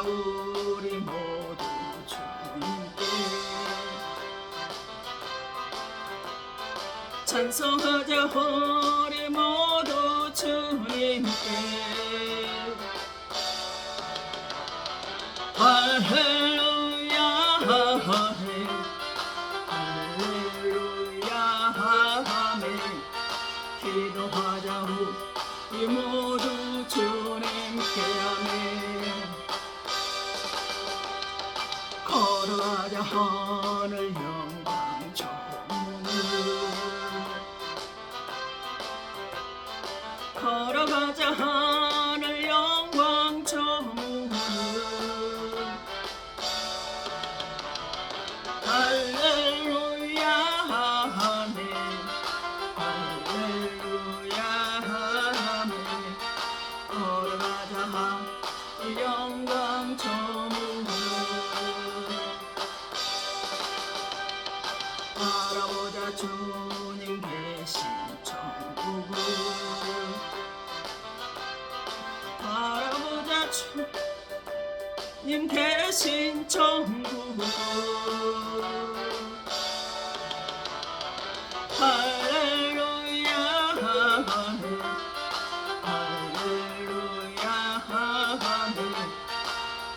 우리 모두 주님께 찬송하자 우리 모두 주님께 할렐루야 할렐루야 아멘 기도하자 우리 모두 주님께 아멘 걸어가자 하늘 영광 저문을 걸어가자 하늘 영광 저문을 할렐루야 아멘 할렐루야 아멘 걸어가자 하늘 영광 저문을 바라보자 주님 계신 천국을 바라보자 주님 계신 천국을 할렐루야 아멘 할렐루야 아멘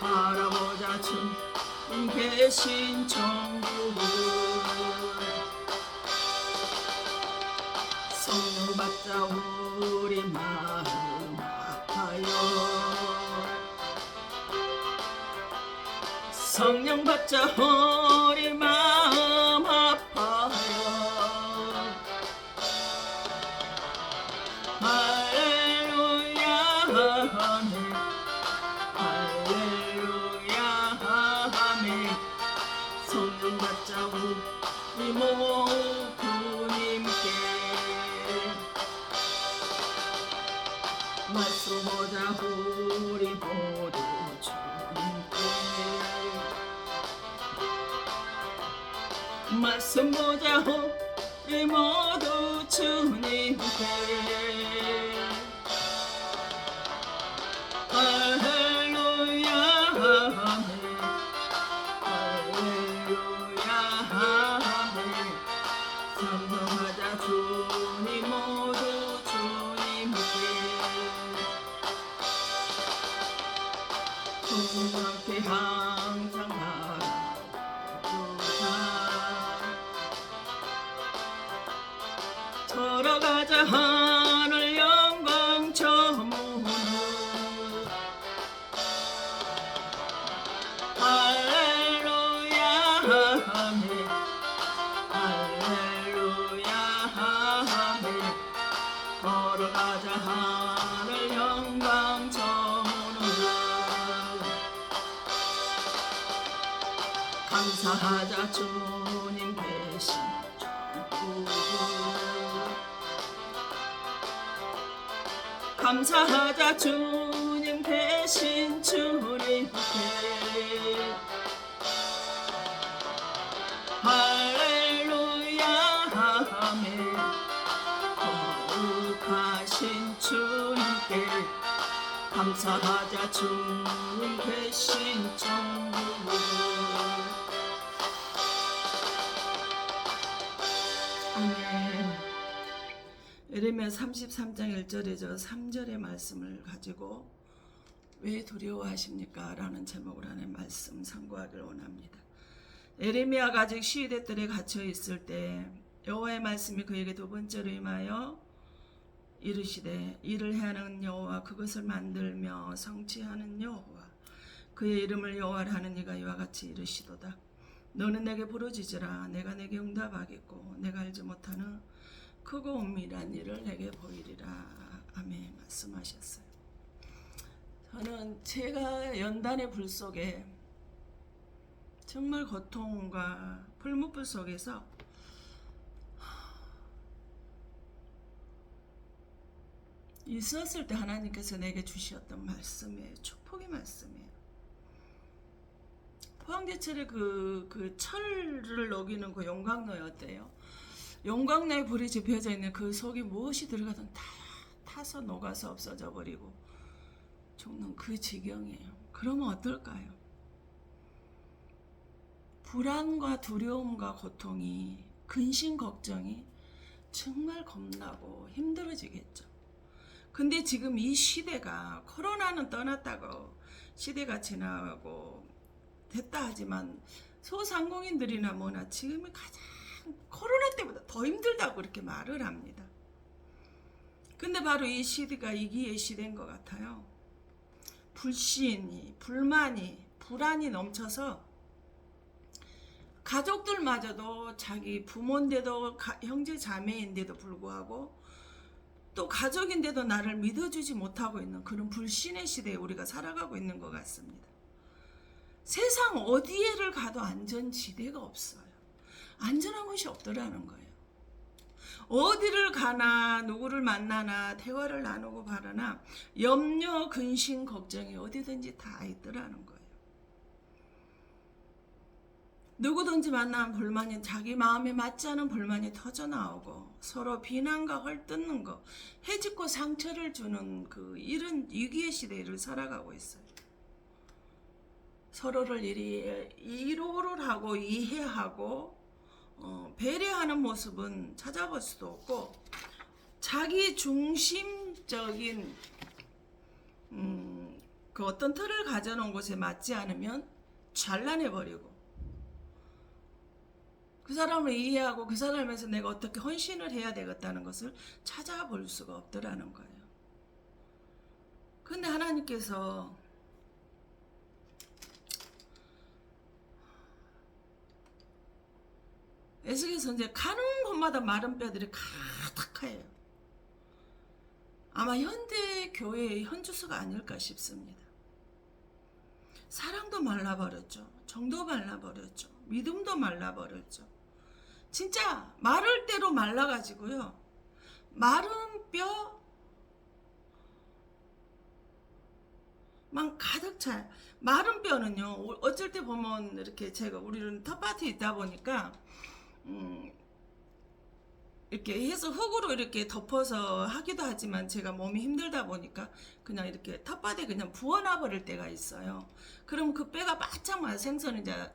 바라보자 주님 계신 천국을 성령 받자 우리 마음 아파요 성령 받자 우리 마음 아파요 할렐루야 아멘 할렐루야 아멘 성령 받자 우리 모두 주님께 말씀 보자 우리 모두 주님께 말씀 보자 우리 모두 주님께 할렐루야 아멘 할렐루야 아멘 찬송하자 주님 모두 주님께 주님 함께 항상 걸어가자 하늘 영광 저문을 할렐루야 아멘 할렐루야 아멘 걸어가자 하늘 영광 저문을 감사하자 주님 계신 천국을 감사하자 주님 계신 주님께 할렐루야 아멘 거룩하신 주님께 감사하자 주님 계신 천국을 아멘. 예레미야 33장 1절에 저 3절의 말씀을 가지고 왜 두려워하십니까? 라는 제목을 하는 말씀 상고하기를 원합니다. 예레미야가 아직 시위대 뜰에 갇혀 있을 때 여호와의 말씀이 그에게 두 번째로 임하여 이르시되 일을 행하는 여호와 그것을 만들며 성취하는 여호와 그의 이름을 여호와라 하는 이가 이와 같이 이르시도다. 너는 내게 부르짖으라 내가 내게 응답하겠고 내가 알지 못하는 크고 은밀한 일을 내게 보이리라. 아멘 말씀하셨어요. 저는 제가 연단의 불 속에 정말 고통과 풀무불 속에서 있었을 때 하나님께서 내게 주셨던 말씀이에요. 축복의 말씀이에요. 포항제철에 그 철을 녹이는 그 용광로였대요. 용광로에 불이 지펴져 있는 그 속에 무엇이 들어가든 다 타서 녹아서 없어져 버리고 죽는 그 지경이에요. 그러면 어떨까요? 불안과 두려움과 고통이, 근심 걱정이 정말 겁나고 힘들어지겠죠. 근데 지금 이 시대가, 코로나는 떠났다고 시대가 지나가고 됐다 하지만 소상공인들이나 뭐나 지금이 가장 코로나 때보다 더 힘들다고 그렇게 말을 합니다. 근데 바로 이 시대가 위기의 시대인 것 같아요. 불신이, 불만이, 불안이 넘쳐서 가족들마저도, 자기 부모인데도, 형제 자매인데도 불구하고 또 가족인데도 나를 믿어주지 못하고 있는 그런 불신의 시대에 우리가 살아가고 있는 것 같습니다. 세상 어디에를 가도 안전지대가 없어요. 안전한 곳이 없더라는 거예요. 어디를 가나 누구를 만나나 대화를 나누고 바라나 염려, 근심, 걱정이 어디든지 다 있더라는 거예요. 누구든지 만나면 불만이, 자기 마음에 맞지 않은 불만이 터져나오고 서로 비난과 헐뜯는 거, 해집고 상처를 주는 이런 위기의 시대를 살아가고 있어요. 서로를 이로를 하고 이해하고 배려하는 모습은 찾아볼 수도 없고, 자기 중심적인 그 어떤 틀을 가져놓은 곳에 맞지 않으면 잘라내버리고, 그 사람을 이해하고 그 사람에서 내가 어떻게 헌신을 해야 되겠다는 것을 찾아볼 수가 없더라는 거예요. 근데 하나님께서 에스겔서 이제 가는 곳마다 마른 뼈들이 가득해요. 아마 현대 교회의 현주소가 아닐까 싶습니다. 사랑도 말라버렸죠. 정도 말라버렸죠. 믿음도 말라버렸죠. 진짜 마를 대로 말라가지고요. 마른 뼈만 가득 차요. 마른 뼈는요, 어쩔 때 보면 이렇게 우리는 텃밭에 있다 보니까 이렇게 해서 흙으로 이렇게 덮어서 하기도 하지만 제가 몸이 힘들다 보니까 그냥 이렇게 텃밭에 그냥 부어놔 버릴 때가 있어요. 그럼 그 뼈가 바짝 말라, 생선은 이제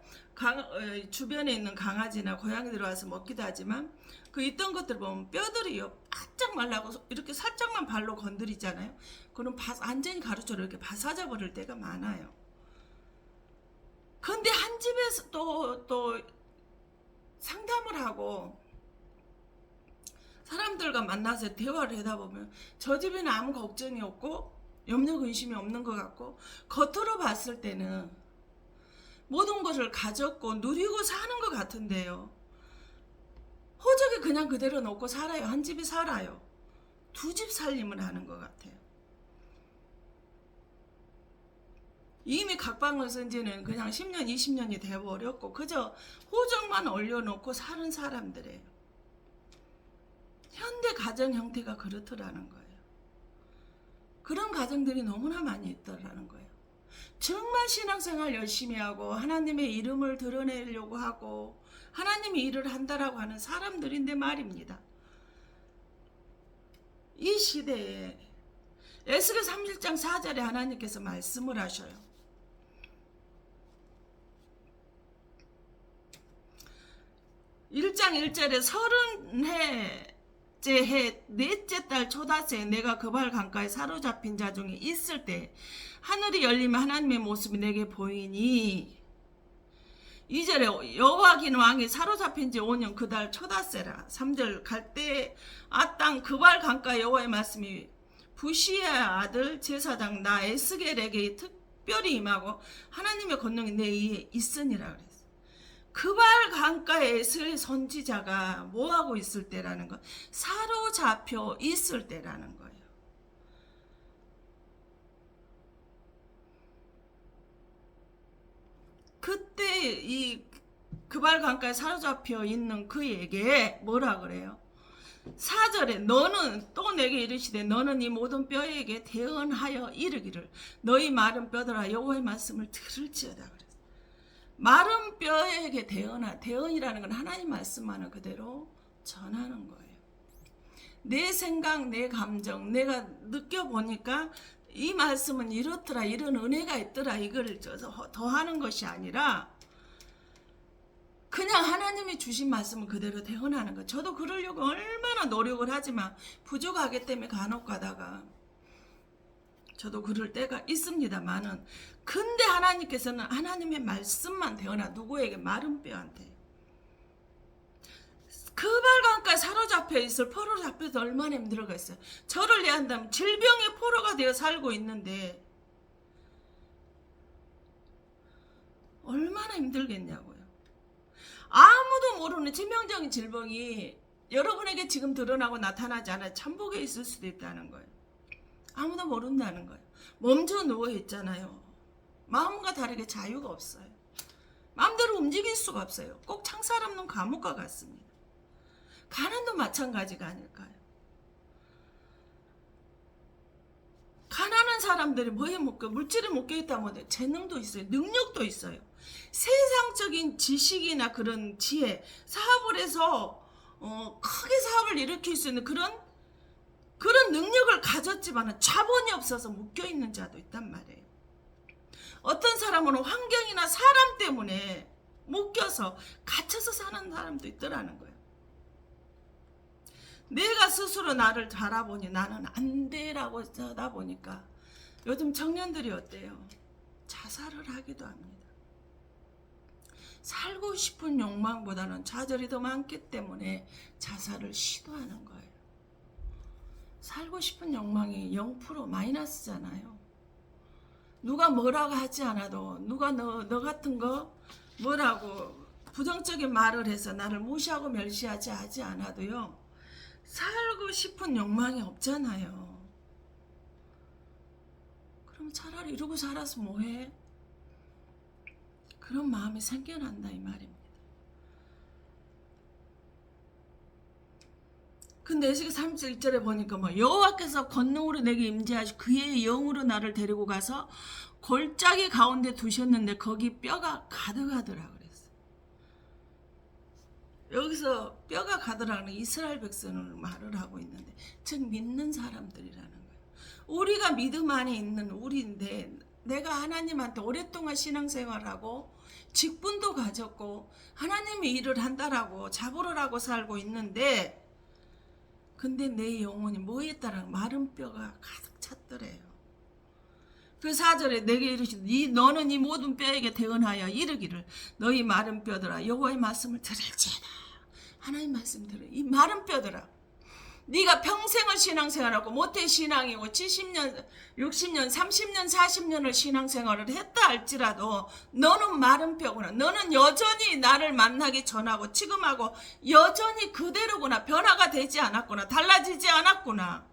주변에 있는 강아지나 고양이들 와서 먹기도 하지만 그 있던 것들 보면 뼈들이요 바짝 말라고 이렇게 살짝만 발로 건드리잖아요. 그럼 완전히 가루처럼 이렇게 바사져 버릴 때가 많아요. 근데 한 집에서 또 상담을 하고 사람들과 만나서 대화를 하다 보면 저 집에는 아무 걱정이 없고 염려 근심이 없는 것 같고, 겉으로 봤을 때는 모든 것을 가졌고 누리고 사는 것 같은데요, 호적에 그냥 그대로 놓고 살아요. 한 집에 살아요. 두 집 살림을 하는 것 같아요. 이미 각방을 쓴 지는 그냥 10년 20년이 돼버렸고 그저 호적만 올려놓고 사는 사람들이에요. 현대 가정 형태가 그렇더라는 거예요. 그런 가정들이 너무나 많이 있더라는 거예요. 정말 신앙생활 열심히 하고 하나님의 이름을 드러내려고 하고 하나님이 일을 한다라고 하는 사람들인데 말입니다. 이 시대에 에스겔 31장 4절에 하나님께서 말씀을 하셔요. 1장 1절에 30해 넷째 달 초다새에 내가 그발 강가에 사로잡힌 자 중에 있을 때 하늘이 열리면 하나님의 모습이 내게 보이니, 2절에 여호와긴 왕이 사로잡힌 지 5년 그 달 초다새라. 3절 갈대 아땅 그발 강가에 여호와의 말씀이 부시의 아들 제사장 나 에스겔에게 특별히 임하고 하나님의 권능이 내 위에 있으니라 그랬어요. 그발 강가에 에스겔 선지자가 뭐하고 있을 때라는 것, 사로잡혀 있을 때라는 거예요. 그때 이 그발 강가에 사로잡혀 있는 그에게 뭐라 그래요? 4절에 너는 또 내게 이르시되 너는 이 모든 뼈에게 대언하여 이르기를 너희 마른 뼈들아 여호와의 말씀을 들을지어다 그랬어요. 마른 뼈에게 대언이라는 건 하나님 말씀만을 그대로 전하는 거예요. 내 생각, 내 감정, 내가 느껴보니까 이 말씀은 이렇더라, 이런 은혜가 있더라, 이걸 더 하는 것이 아니라 그냥 하나님이 주신 말씀을 그대로 대언하는 거. 저도 그러려고 얼마나 노력을 하지만 부족하기 때문에 간혹 가다가 저도 그럴 때가 있습니다만은, 근데 하나님께서는 하나님의 말씀만 대언하, 누구에게? 마른 뼈한테. 그 발강가에 사로잡혀 있을 포로 잡혀서 얼마나 힘들어겠어요. 저를 내한다면 질병의 포로가 되어 살고 있는데 얼마나 힘들겠냐고요. 아무도 모르는 치명적인 질병이 여러분에게 지금 드러나고 나타나지 않아요. 잠복에 있을 수도 있다는 거예요. 아무도 모른다는 거예요. 멈춰 누워 있잖아요. 마음과 다르게 자유가 없어요. 마음대로 움직일 수가 없어요. 꼭 창살 없는 감옥과 같습니다. 가난도 마찬가지가 아닐까요? 가난한 사람들이 뭐에 묶여, 물질에 묶여 있다 못해 재능도 있어요. 능력도 있어요. 세상적인 지식이나 그런 지혜, 사업을 해서 크게 사업을 일으킬 수 있는 그런 능력을 가졌지만 자본이 없어서 묶여 있는 자도 있단 말이에요. 어떤 사람은 환경이나 사람 때문에 묶여서 갇혀서 사는 사람도 있더라는 거예요. 내가 스스로 나를 바라보니 나는 안 돼라고 하다 보니까 요즘 청년들이 어때요? 자살을 하기도 합니다. 살고 싶은 욕망보다는 좌절이 더 많기 때문에 자살을 시도하는 거예요. 살고 싶은 욕망이 0% 마이너스잖아요. 누가 뭐라고 하지 않아도, 누가 너 같은 거 뭐라고 부정적인 말을 해서 나를 무시하고 멸시하지 않아도요, 살고 싶은 욕망이 없잖아요. 그럼 차라리 이러고 살아서 뭐해? 그런 마음이 생겨난다 이 말입니다. 근데 에스겔 31절에 보니까 여호와께서 권능으로 내게 임재하시고 그의 영으로 나를 데리고 가서 골짜기 가운데 두셨는데 거기 뼈가 가득하더라 그랬어. 여기서 뼈가 가득하는 이스라엘 백성을 말을 하고 있는데, 즉 믿는 사람들이라는 거예요. 우리가 믿음 안에 있는 우리인데, 내가 하나님한테 오랫동안 신앙생활하고 직분도 가졌고 하나님의 일을 한다라고 자부를 하고 살고 있는데, 근데 내 영혼이 뭐에 따라 마른 뼈가 가득 찼더래요. 그 4절에 내게 이르시되 너는 이 모든 뼈에게 대언하여 이르기를 너희 마른 뼈들아 여호와의 말씀을 들을지어다. 하나님 말씀 들어. 이 마른 뼈들아, 네가 평생을 신앙생활하고 모태 신앙이고 70년, 60년, 30년, 40년을 신앙생활을 했다 할지라도 너는 마른 뼈구나. 너는 여전히 나를 만나기 전하고 지금하고 여전히 그대로구나. 변화가 되지 않았구나. 달라지지 않았구나.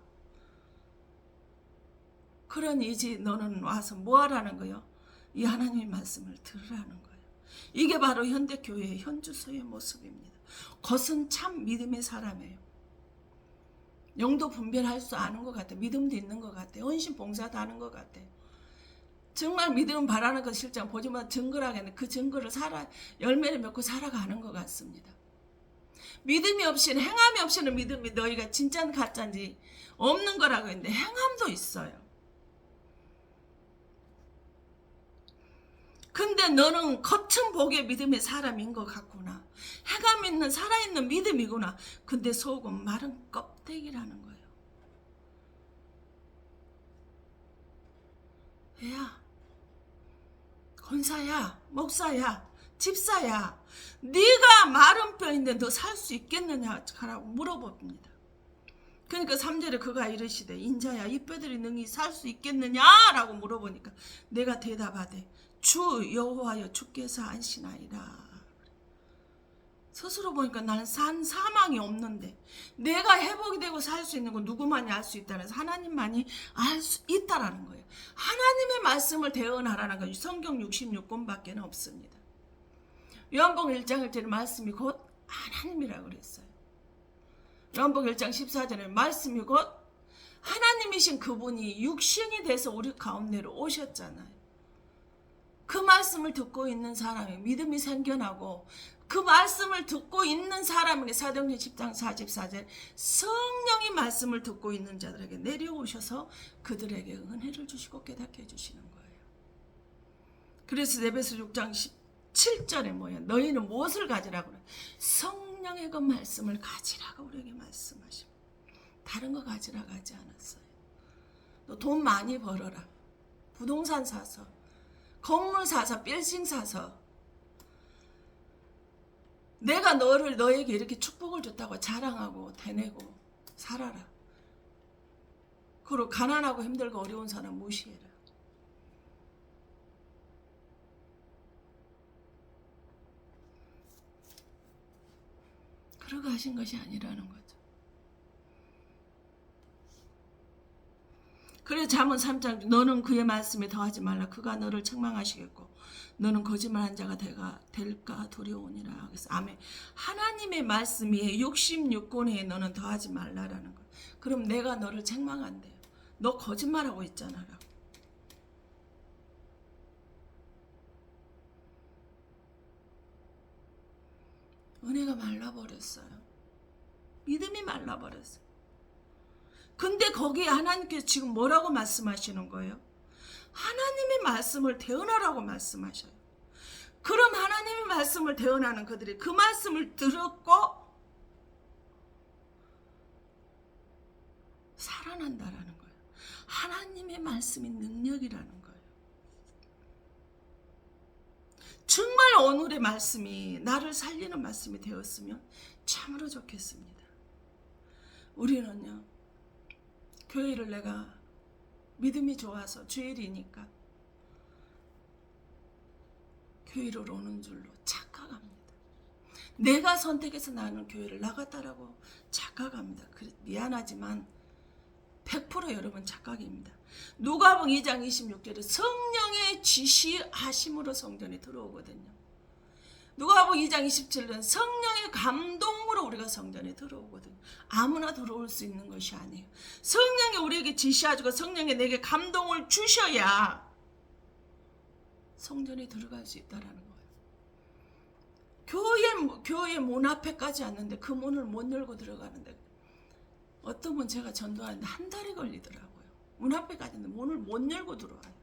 그러니 이제 너는 와서 뭐 하라는 거요? 이 하나님의 말씀을 들으라는 거예요. 이게 바로 현대교회의 현주소의 모습입니다. 겉은 참 믿음의 사람이에요. 영도 분별할 수 아는 것 같아. 믿음도 있는 것 같아. 헌신 봉사도 하는 것 같아. 정말 믿음 바라는 것 실제 보지만 증거라겠네. 그 증거를 열매를 맺고 살아가는 것 같습니다. 믿음이 없이는, 행함이 없이는 믿음이 너희가 진짜는 가짜인지 없는 거라고 했는데 행함도 있어요. 근데 너는 겉은 보기에 믿음의 사람인 것 같구나. 행함 있는 살아있는 믿음이구나. 근데 속은 마른 껍데기라는 거예요. 야, 권사야, 목사야, 집사야, 네가 마른 뼈인데 너 살 수 있겠느냐 라고 물어봅니다. 그러니까 3절에 그가 이르시되 인자야 이 뼈들이 능히 살 수 있겠느냐 라고 물어보니까 내가 대답하되 주 여호와여 주께서 안시나이다. 스스로 보니까 나는 사망이 없는데 내가 회복이 되고 살 수 있는 건 누구만이 알 수 있다는, 하나님만이 알 수 있다라는 거예요. 하나님의 말씀을 대언하라는 거예요. 성경 66권밖에 없습니다. 요한복음 1장 1절에 말씀이 곧 하나님이라고 그랬어요. 요한복음 1장 14절에 말씀이 곧 하나님이신 그분이 육신이 돼서 우리 가운데로 오셨잖아요. 그 말씀을 듣고 있는 사람이 믿음이 생겨나고 그 말씀을 듣고 있는 사람에게 사도행전 10장 44절 성령이 말씀을 듣고 있는 자들에게 내려오셔서 그들에게 은혜를 주시고 깨닫게 해주시는 거예요. 그래서 에베소 6장 17절에 뭐예요? 너희는 무엇을 가지라고 그래? 성령의 그 말씀을 가지라고 우리에게 말씀하십니다. 다른 거 가지라고 하지 않았어요. 너 돈 많이 벌어라. 부동산 사서, 건물 사서, 빌딩 사서. 내가 너에게 이렇게 축복을 줬다고 자랑하고 대내고 살아라. 그리고 가난하고 힘들고 어려운 사람 무시해라. 그러고 하신 것이 아니라는 거죠. 그래 잠언 3장 너는 그의 말씀에 더하지 말라. 그가 너를 책망하시겠고 너는 거짓말한 자가 될까 두려우니라. 그래서 아멘. 하나님의 말씀이 66권에 너는 더하지 말라라는 거예요. 그럼 내가 너를 책망한대요. 너 거짓말하고 있잖아 라고. 은혜가 말라버렸어요. 믿음이 말라버렸어요. 근데 거기에 하나님께서 지금 뭐라고 말씀하시는 거예요? 하나님의 말씀을 대언하라고 말씀하셔요. 그럼 하나님의 말씀을 대언하는 그들이 그 말씀을 들었고 살아난다라는 거예요. 하나님의 말씀이 능력이라는 거예요. 정말 오늘의 말씀이 나를 살리는 말씀이 되었으면 참으로 좋겠습니다. 우리는요. 교회를 내가 믿음이 좋아서 주일이니까 교회를 오는 줄로 착각합니다. 내가 선택해서 나는 교회를 나갔다라고 착각합니다. 미안하지만 100% 여러분 착각입니다. 누가복음 2장 26절에 성령의 지시하심으로 성전에 들어오거든요. 누가복음 2장 27절은 성령의 감동으로 우리가 성전에 들어오거든요. 아무나 들어올 수 있는 것이 아니에요. 성령이 우리에게 지시하시고 성령이 내게 감동을 주셔야 성전에 들어갈 수 있다는 거예요. 교회 문 앞에까지 왔는데 그 문을 못 열고 들어가는데 어떤 분 제가 전도하는데 한 달이 걸리더라고요. 문 앞에까지 있는데 문을 못 열고 들어와요.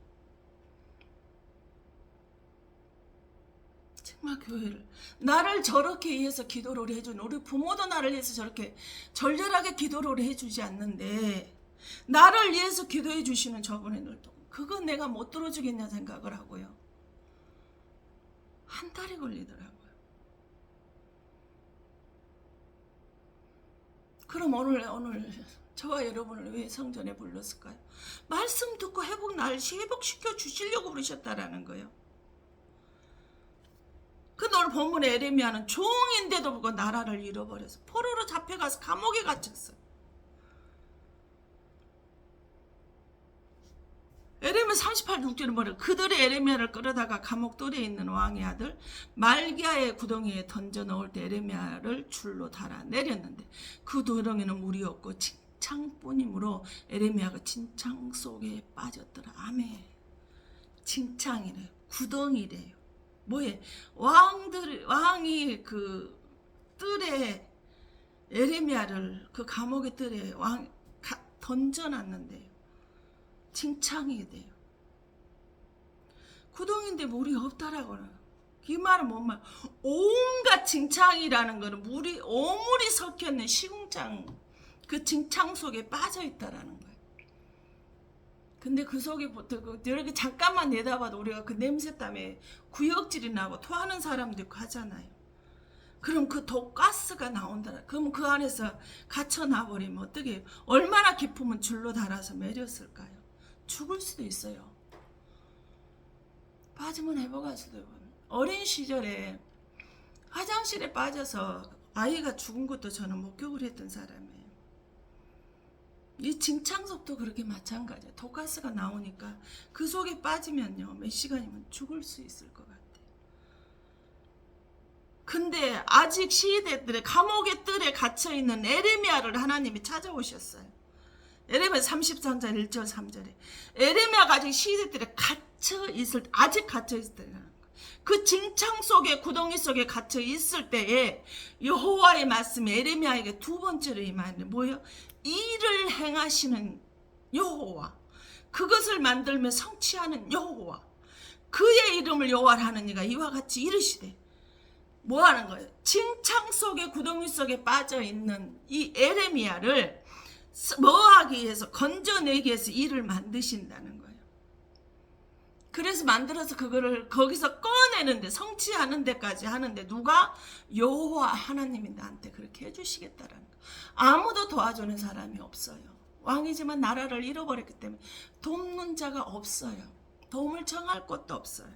정말 교회를 나를 저렇게 위해서 기도를 해준 우리 부모도 나를 위해서 저렇게 절절하게 기도를 해주지 않는데 나를 위해서 기도해 주시는 저분들도 그건 내가 못 들어주겠냐 생각을 하고요. 한 달이 걸리더라고요. 그럼 오늘 저와 여러분을 왜 성전에 불렀을까요? 말씀 듣고 회복시켜 주시려고 부르셨다라는 거예요. 그 오늘 본문의 에레미야는 종인데도 불구하고 나라를 잃어버려서 포로로 잡혀가서 감옥에 갇혔어요. 에레미야 38장에는 뭐래요? 그들의 에레미야를 끌어다가 감옥돌에 있는 왕의 아들 말기야의 구덩이에 던져 넣을 때 에레미야를 줄로 달아 내렸는데 그 구덩이는 물이 없고 진창뿐이므로 에레미야가 진창 속에 빠졌더라. 아멘. 진창이래요. 구덩이래요. 뭐에 왕이 그 뜰에 에레미야를 그 감옥의 뜰에 던져놨는데요. 칭찬이 돼요. 구덩인데 물이 없다라고는 이 말은 뭔 말? 온갖 칭찬이라는 거는 오물이 섞여있는 시궁창 그 칭찬 속에 빠져있다라는 거예요. 근데 그 속에 이렇게 잠깐만 내다봐도 우리가 그 냄새 때문에 구역질이 나고 토하는 사람도 있고 하잖아요. 그럼 그 독가스가 나온다. 그럼 그 안에서 갇혀 나버리면 어떻게 해요? 얼마나 깊으면 줄로 달아서 매렸을까요? 죽을 수도 있어요. 빠지면 회복할 수도 있고. 어린 시절에 화장실에 빠져서 아이가 죽은 것도 저는 목격을 했던 사람이에요. 이 진창석도 그렇게 마찬가지예요. 독가스가 나오니까 그 속에 빠지면요 몇 시간이면 죽을 수 있을 것 같아요. 근데 아직 시대들의 감옥의 뜰에 갇혀있는 에레미야를 하나님이 찾아오셨어요. 에레미야 33장 1절 3절에 에레미야가 아직 시대들에 아직 갇혀있을 때라는 거예요. 그 징창 속에 구덩이 속에 갇혀 있을 때에 여호와의 말씀이 에레미야에게 두 번째로 임하는데 뭐예요? 일을 행하시는 여호와, 그것을 만들며 성취하는 여호와, 그의 이름을 여호와라 하는 이가 이와 같이 이르시되, 뭐 하는 거예요? 징창 속에 구덩이 속에 빠져 있는 이 에레미야를 뭐 하기 위해서, 건져내기 위해서 일을 만드신다는 거예요. 그래서 만들어서 그거를 거기서 꺼내는데, 성취하는 데까지 하는데 누가? 여호와 하나님이 나한테 그렇게 해주시겠다라는 거예요. 아무도 도와주는 사람이 없어요. 왕이지만 나라를 잃어버렸기 때문에 돕는 자가 없어요. 도움을 청할 곳도 없어요.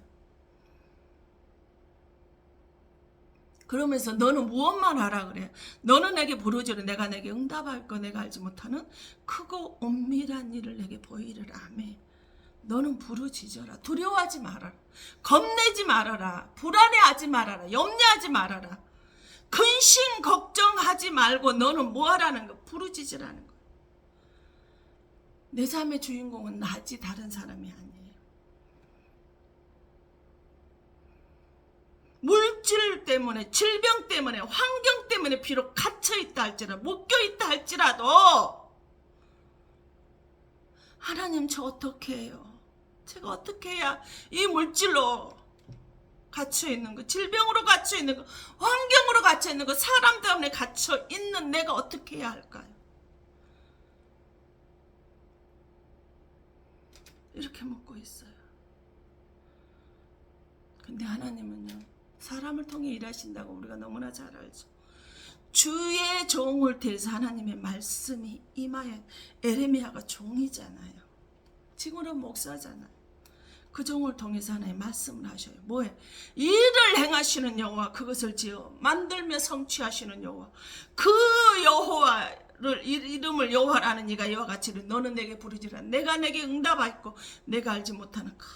그러면서 너는 무엇만 하라 그래? 너는 내게 부르짖으라. 내가 내게 응답할 거 내가 알지 못하는 크고 은밀한 일을 내게 보이리라. 아멘. 너는 부르짖어라. 두려워하지 말아라. 겁내지 말아라. 불안해하지 말아라. 염려하지 말아라. 근심 걱정하지 말고 너는 뭐 하라는 거? 부르짖으라는 거. 내 삶의 주인공은 나지 다른 사람이 아니에요. 물질 때문에, 질병 때문에, 환경 때문에 비록 갇혀있다 할지라도, 묶여있다 할지라도 하나님 저 어떻게 해요? 제가 어떻게 해야 이 물질로 갇혀있는 거, 질병으로 갇혀있는 거, 환경으로 갇혀있는 거, 사람 때문에 갇혀있는 내가 어떻게 해야 할까요? 이렇게 묻고 있어요. 근데 하나님은요, 사람을 통해 일하신다고 우리가 너무나 잘 알죠. 주의 종을 대해서 하나님의 말씀이 임하여, 에레미야가 종이잖아요. 지금은 목사잖아요. 그 종을 통해서 하나님 말씀을 하셔요. 뭐예요? 일을 행하시는 여호와, 그것을 지어 만들며 성취하시는 여호와, 그 여호와를 이름을 여호와라는 이가 이와 같이 너는 내게 부르짖으라. 내가 내게 응답하였고 내가 알지 못하는 큰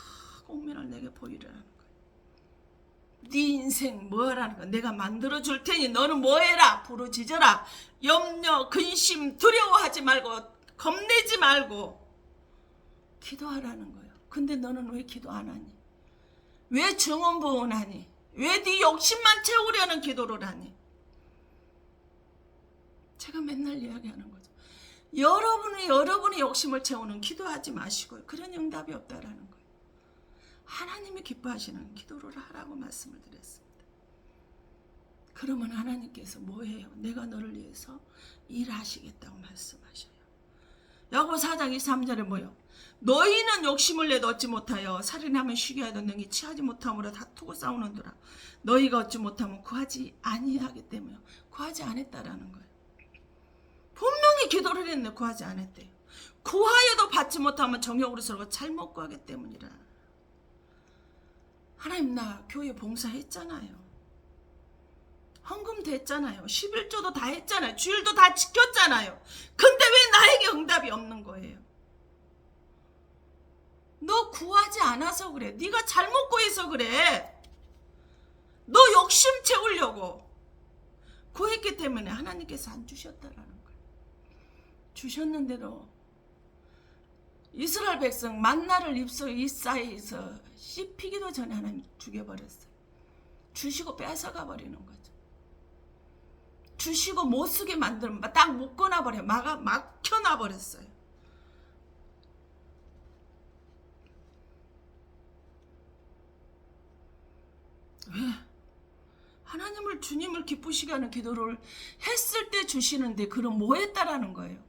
은밀을 내게 보이리라. 네 인생 뭐하라는 거야? 내가 만들어줄 테니 너는 뭐해라? 부르짖어라. 염려, 근심, 두려워하지 말고, 겁내지 말고 기도하라는 거예요. 근데 너는 왜 기도 안 하니? 왜 증언부언하니? 왜 네 욕심만 채우려는 기도를 하니? 제가 맨날 이야기하는 거죠. 여러분이 욕심을 채우는 기도하지 마시고요. 그런 응답이 없다라는 거예요. 하나님이 기뻐하시는 기도를 하라고 말씀을 드렸습니다. 그러면 하나님께서 뭐해요? 내가 너를 위해서 일하시겠다고 말씀하셔요. 야고보서 4장 23절에 뭐요? 너희는 욕심을 내도 얻지 못하여 살인하면 쉬게 하던 능히 취하지 못함으로 다투고 싸우는도라. 너희가 얻지 못하면 구하지 아니하기 때문에 구하지 않았다라는 거예요. 분명히 기도를 했는데 구하지 않았대요. 구하여도 받지 못하면 정욕으로 서로 잘못 구하기 때문이라. 하나님 나 교회 봉사했잖아요. 헌금도 했잖아요. 11조도 다 했잖아요. 주일도 다 지켰잖아요. 근데 왜 나에게 응답이 없는 거예요? 너 구하지 않아서 그래. 네가 잘못 구해서 그래. 너 욕심 채우려고 구했기 때문에 하나님께서 안 주셨다라는 거예요. 주셨는데도 이스라엘 백성 만나를 입 사이에서 씹히기도 전에 하나님 죽여버렸어요. 주시고 뺏어가 버리는 거죠. 주시고 못 쓰게 만들면 딱 묶어놔버려요. 막혀놔버렸어요. 왜? 하나님을, 주님을 기쁘시게 하는 기도를 했을 때 주시는데 그럼 뭐 했다라는 거예요?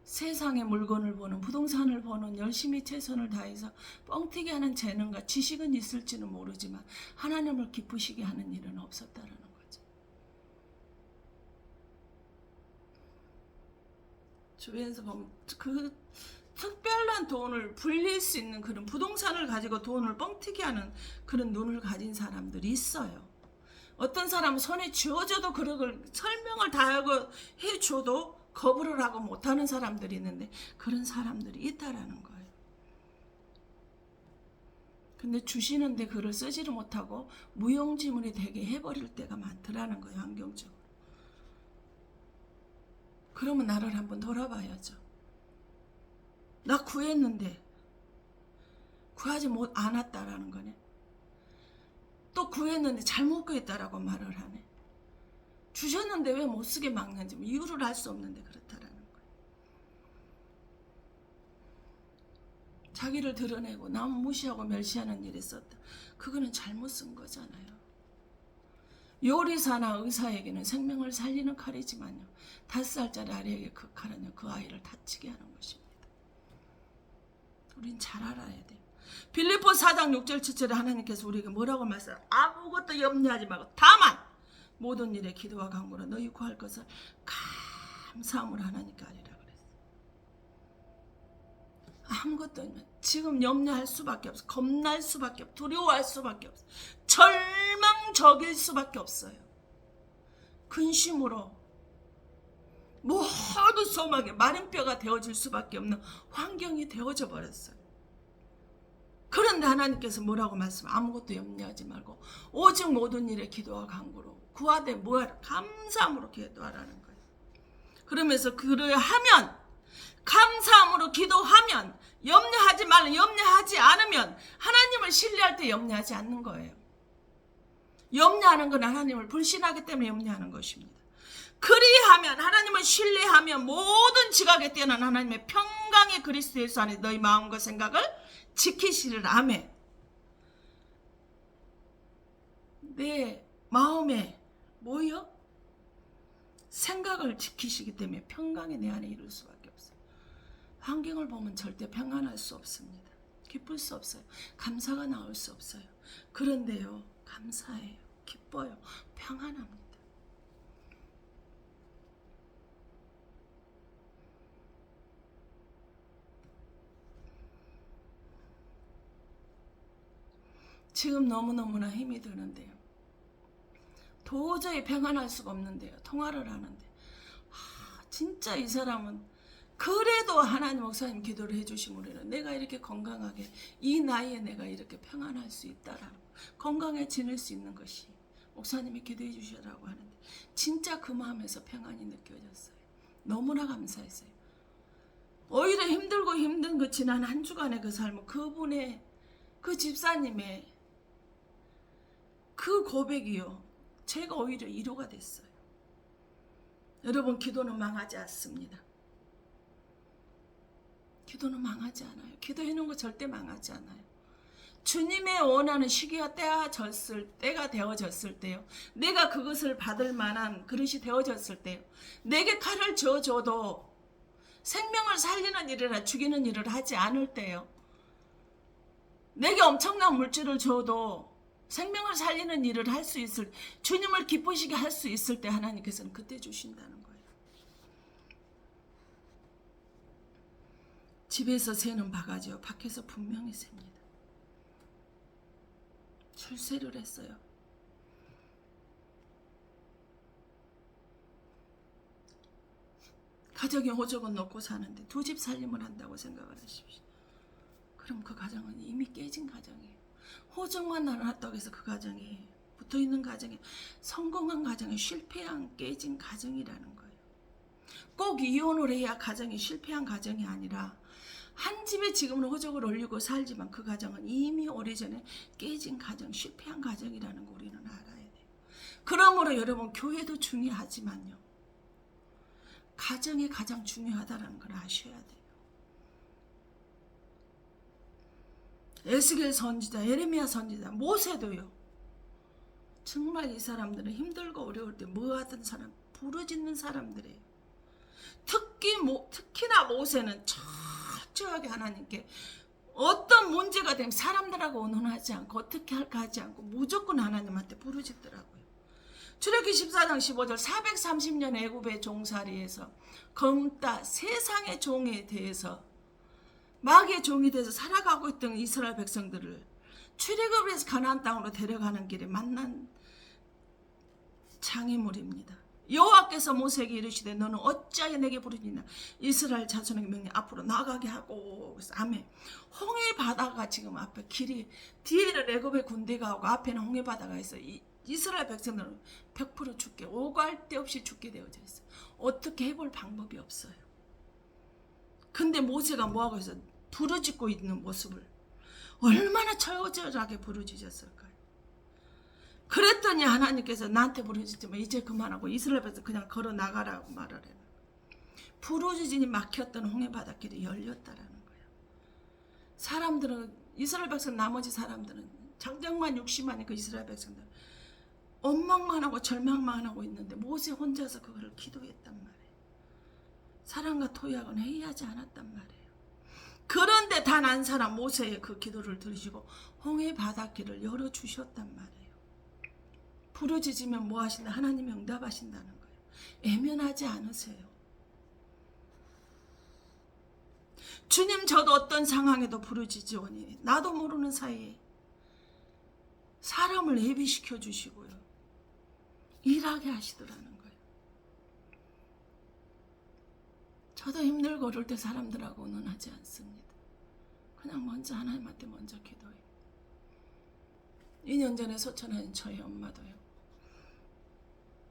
세상의 물건을 보는, 부동산을 보는, 열심히 최선을 다해서 뻥튀기 하는 재능과 지식은 있을지는 모르지만 하나님을 기쁘시게 하는 일은 없었다라는 거죠. 주변에서 보면 그 특별한 돈을 불릴 수 있는 그런 부동산을 가지고 돈을 뻥튀기 하는 그런 눈을 가진 사람들이 있어요. 어떤 사람은 손에 쥐어줘도 그걸 설명을 다 하고 해줘도 거부를 하고 못하는 사람들이 있는데 그런 사람들이 있다라는 거예요. 근데 주시는데 그걸 쓰지를 못하고 무용지물이 되게 해버릴 때가 많더라는 거예요. 환경적으로. 그러면 나를 한번 돌아봐야죠. 나 구했는데 구하지 않았다라는 거네. 또 구했는데 잘못 구했다라고 말을 하네. 주셨는데 왜 못 쓰게 막는지 이유를 알 수 없는데 그렇다라는 거예요. 자기를 드러내고 남 무시하고 멸시하는 일에 썼다. 그거는 잘못 쓴 거잖아요. 요리사나 의사에게는 생명을 살리는 칼이지만요, 5살짜리 아이에게 그 칼은요, 그 아이를 다치게 하는 것입니다. 우린 잘 알아야 돼요. 빌립보 4장 6절 7절에 하나님께서 우리에게 뭐라고 말씀하세요? 아무것도 염려하지 말고 다만 모든 일에 기도와 간구로 너희 구할 것을 감사함으로 하나님께 아뢰라 그랬어요. 아무것도 아니면 지금 염려할 수밖에 없어. 겁날 수밖에 없어. 두려워할 수밖에 없어. 절망적일 수밖에 없어요. 근심으로 모든 소망에 마른 뼈가 되어질 수밖에 없는 환경이 되어져 버렸어요. 그런데 하나님께서 뭐라고 말씀하세요? 아무것도 염려하지 말고 오직 모든 일에 기도와 간구로 구하되 뭐하라? 감사함으로 기도하라는 거예요. 그러면서 그러하면, 감사함으로 기도하면, 염려하지 말고 염려하지 않으면 하나님을 신뢰할 때 염려하지 않는 거예요. 염려하는 건 하나님을 불신하기 때문에 염려하는 것입니다. 그리하면, 하나님을 신뢰하면 모든 지각에 뛰어난 하나님의 평강의 그리스도 예수 안에 너희 마음과 생각을 지키시리라. 아멘. 내 마음에 뭐요? 생각을 지키시기 때문에 평강이 내 안에 이룰 수밖에 없어요. 환경을 보면 절대 평안할 수 없습니다. 기쁠 수 없어요. 감사가 나올 수 없어요. 그런데요, 감사해요. 기뻐요. 평안합니다. 지금 너무너무나 힘이 드는데요, 도저히 평안할 수가 없는데요, 통화를 하는데 진짜 이 사람은 그래도 하나님 목사님 기도를 해주시면 내가 이렇게 건강하게 이 나이에 내가 이렇게 평안할 수 있다라고, 건강에 지낼 수 있는 것이 목사님이 기도해 주시라고 하는데 진짜 그 마음에서 평안이 느껴졌어요. 너무나 감사했어요. 오히려 힘들고 힘든 그 지난 한 주간의 그 삶은 그분의, 그 집사님의 그 고백이요, 제가 오히려 위로가 됐어요. 여러분, 기도는 망하지 않습니다. 기도는 망하지 않아요. 기도해놓은 거 절대 망하지 않아요. 주님의 원하는 시기가 때가 되어졌을 때요, 내가 그것을 받을 만한 그릇이 되어졌을 때요, 내게 칼을 쥐어줘도 생명을 살리는 일이라 죽이는 일을 하지 않을 때요, 내게 엄청난 물질을 줘도 생명을 살리는 일을 할 수 있을, 주님을 기쁘시게 할 수 있을 때 하나님께서는 그때 주신다는 거예요. 집에서 새는 바가지요, 밖에서 분명히 셉니다. 출세를 했어요. 가정에 호적은 넣고 사는데 2집 살림을 한다고 생각을 하십시오. 그럼 그 가정은 이미 깨진 가정이에요. 호적만 나눴다고 해서 그 가정이, 붙어있는 가정이 성공한 가정이 실패한 깨진 가정이라는 거예요. 꼭 이혼을 해야 가정이 실패한 가정이 아니라 한 집에 지금은 호적을 올리고 살지만 그 가정은 이미 오래전에 깨진 가정, 실패한 가정이라는 거 우리는 알아야 돼요. 그러므로 여러분, 교회도 중요하지만요, 가정이 가장 중요하다는 걸 아셔야 돼요. 에스겔 선지자, 예레미야 선지자, 모세도요, 정말 이 사람들은 힘들고 어려울 때 뭐 하던 사람, 부르짖는 사람들이에요. 특히나 모세는 철저하게 하나님께 어떤 문제가 되면 사람들하고 의논하지 않고 어떻게 할까 하지 않고 무조건 하나님한테 부르짖더라고요. 출애굽기 14장 15절 430년 애굽의 종살이에서 검다 세상의 종에 대해서, 마귀의 종이 돼서 살아가고 있던 이스라엘 백성들을 출애굽을 해서 가나안 땅으로 데려가는 길에 만난 장애물입니다. 여호와께서 모세에게 이르시되 너는 어찌하여 내게 부르짖나, 이스라엘 자손에게 명령 앞으로 나가게 하고. 아멘. 홍해 바다가 지금 앞에 길이, 뒤에는 애굽의 군대가 오고 앞에는 홍해 바다가 있어. 이스라엘 백성들은 100% 죽게, 오갈 데 없이 죽게 되어져 있어요. 어떻게 해볼 방법이 없어요. 근데 모세가 뭐하고 있어? 부르짖고 있는 모습을 얼마나 처절하게 부르짖었을까요? 그랬더니 하나님께서 나한테 부르짖지만 이제 그만하고 이스라엘 백성 그냥 걸어 나가라고 말을 해요. 부르짖으니 막혔던 홍해 바닷길이 열렸다라는 거예요. 사람들은 이스라엘 백성 나머지 사람들은 장정만 60만이 그 이스라엘 백성들 원망만 하고 절망만 하고 있는데 모세 혼자서 그거를 기도했단 말이에요. 사랑과 토약은 회의하지 않았단 말이에요. 그런데 단 한 사람 모세의 그 기도를 들으시고 홍해 바닷길을 열어주셨단 말이에요. 부르짖으면 뭐 하신다? 하나님이 응답하신다는 거예요. 애면하지 않으세요. 주님, 저도 어떤 상황에도 부르짖으오니 나도 모르는 사이에 사람을 예비시켜 주시고요. 일하게 하시더라는 거예요. 저도 힘들고 어릴 때 사람들하고는 하지 않습니다. 그냥 먼저 하나님한테 먼저 기도해요. 2년 전에 소천한 저희 엄마도요.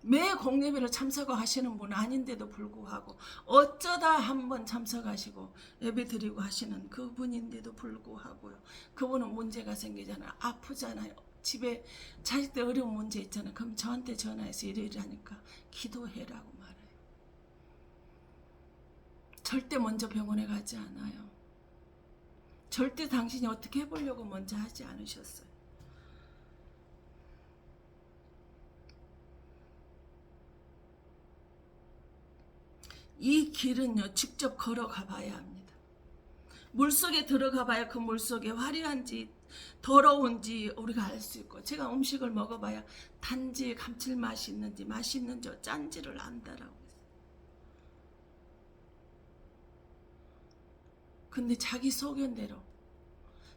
매 공예배를 참석하시는 분 아닌데도 불구하고 어쩌다 한번 참석하시고 예배 드리고 하시는 그분인데도 불구하고요. 그분은 문제가 생기잖아요. 아프잖아요. 집에 자식들 어려운 문제 있잖아요. 그럼 저한테 전화해서 이러이러하니까 기도해라고 말해요. 절대 먼저 병원에 가지 않아요. 절대 당신이 어떻게 해보려고 먼저 하지 않으셨어요. 이 길은요, 직접 걸어가 봐야 합니다. 물속에 들어가 봐야 그 물속에 화려한지 더러운지 우리가 알 수 있고, 제가 음식을 먹어봐야 단지 감칠맛이 있는지 맛있는지 짠지를 안다라고 했어요. 근데 자기 소견대로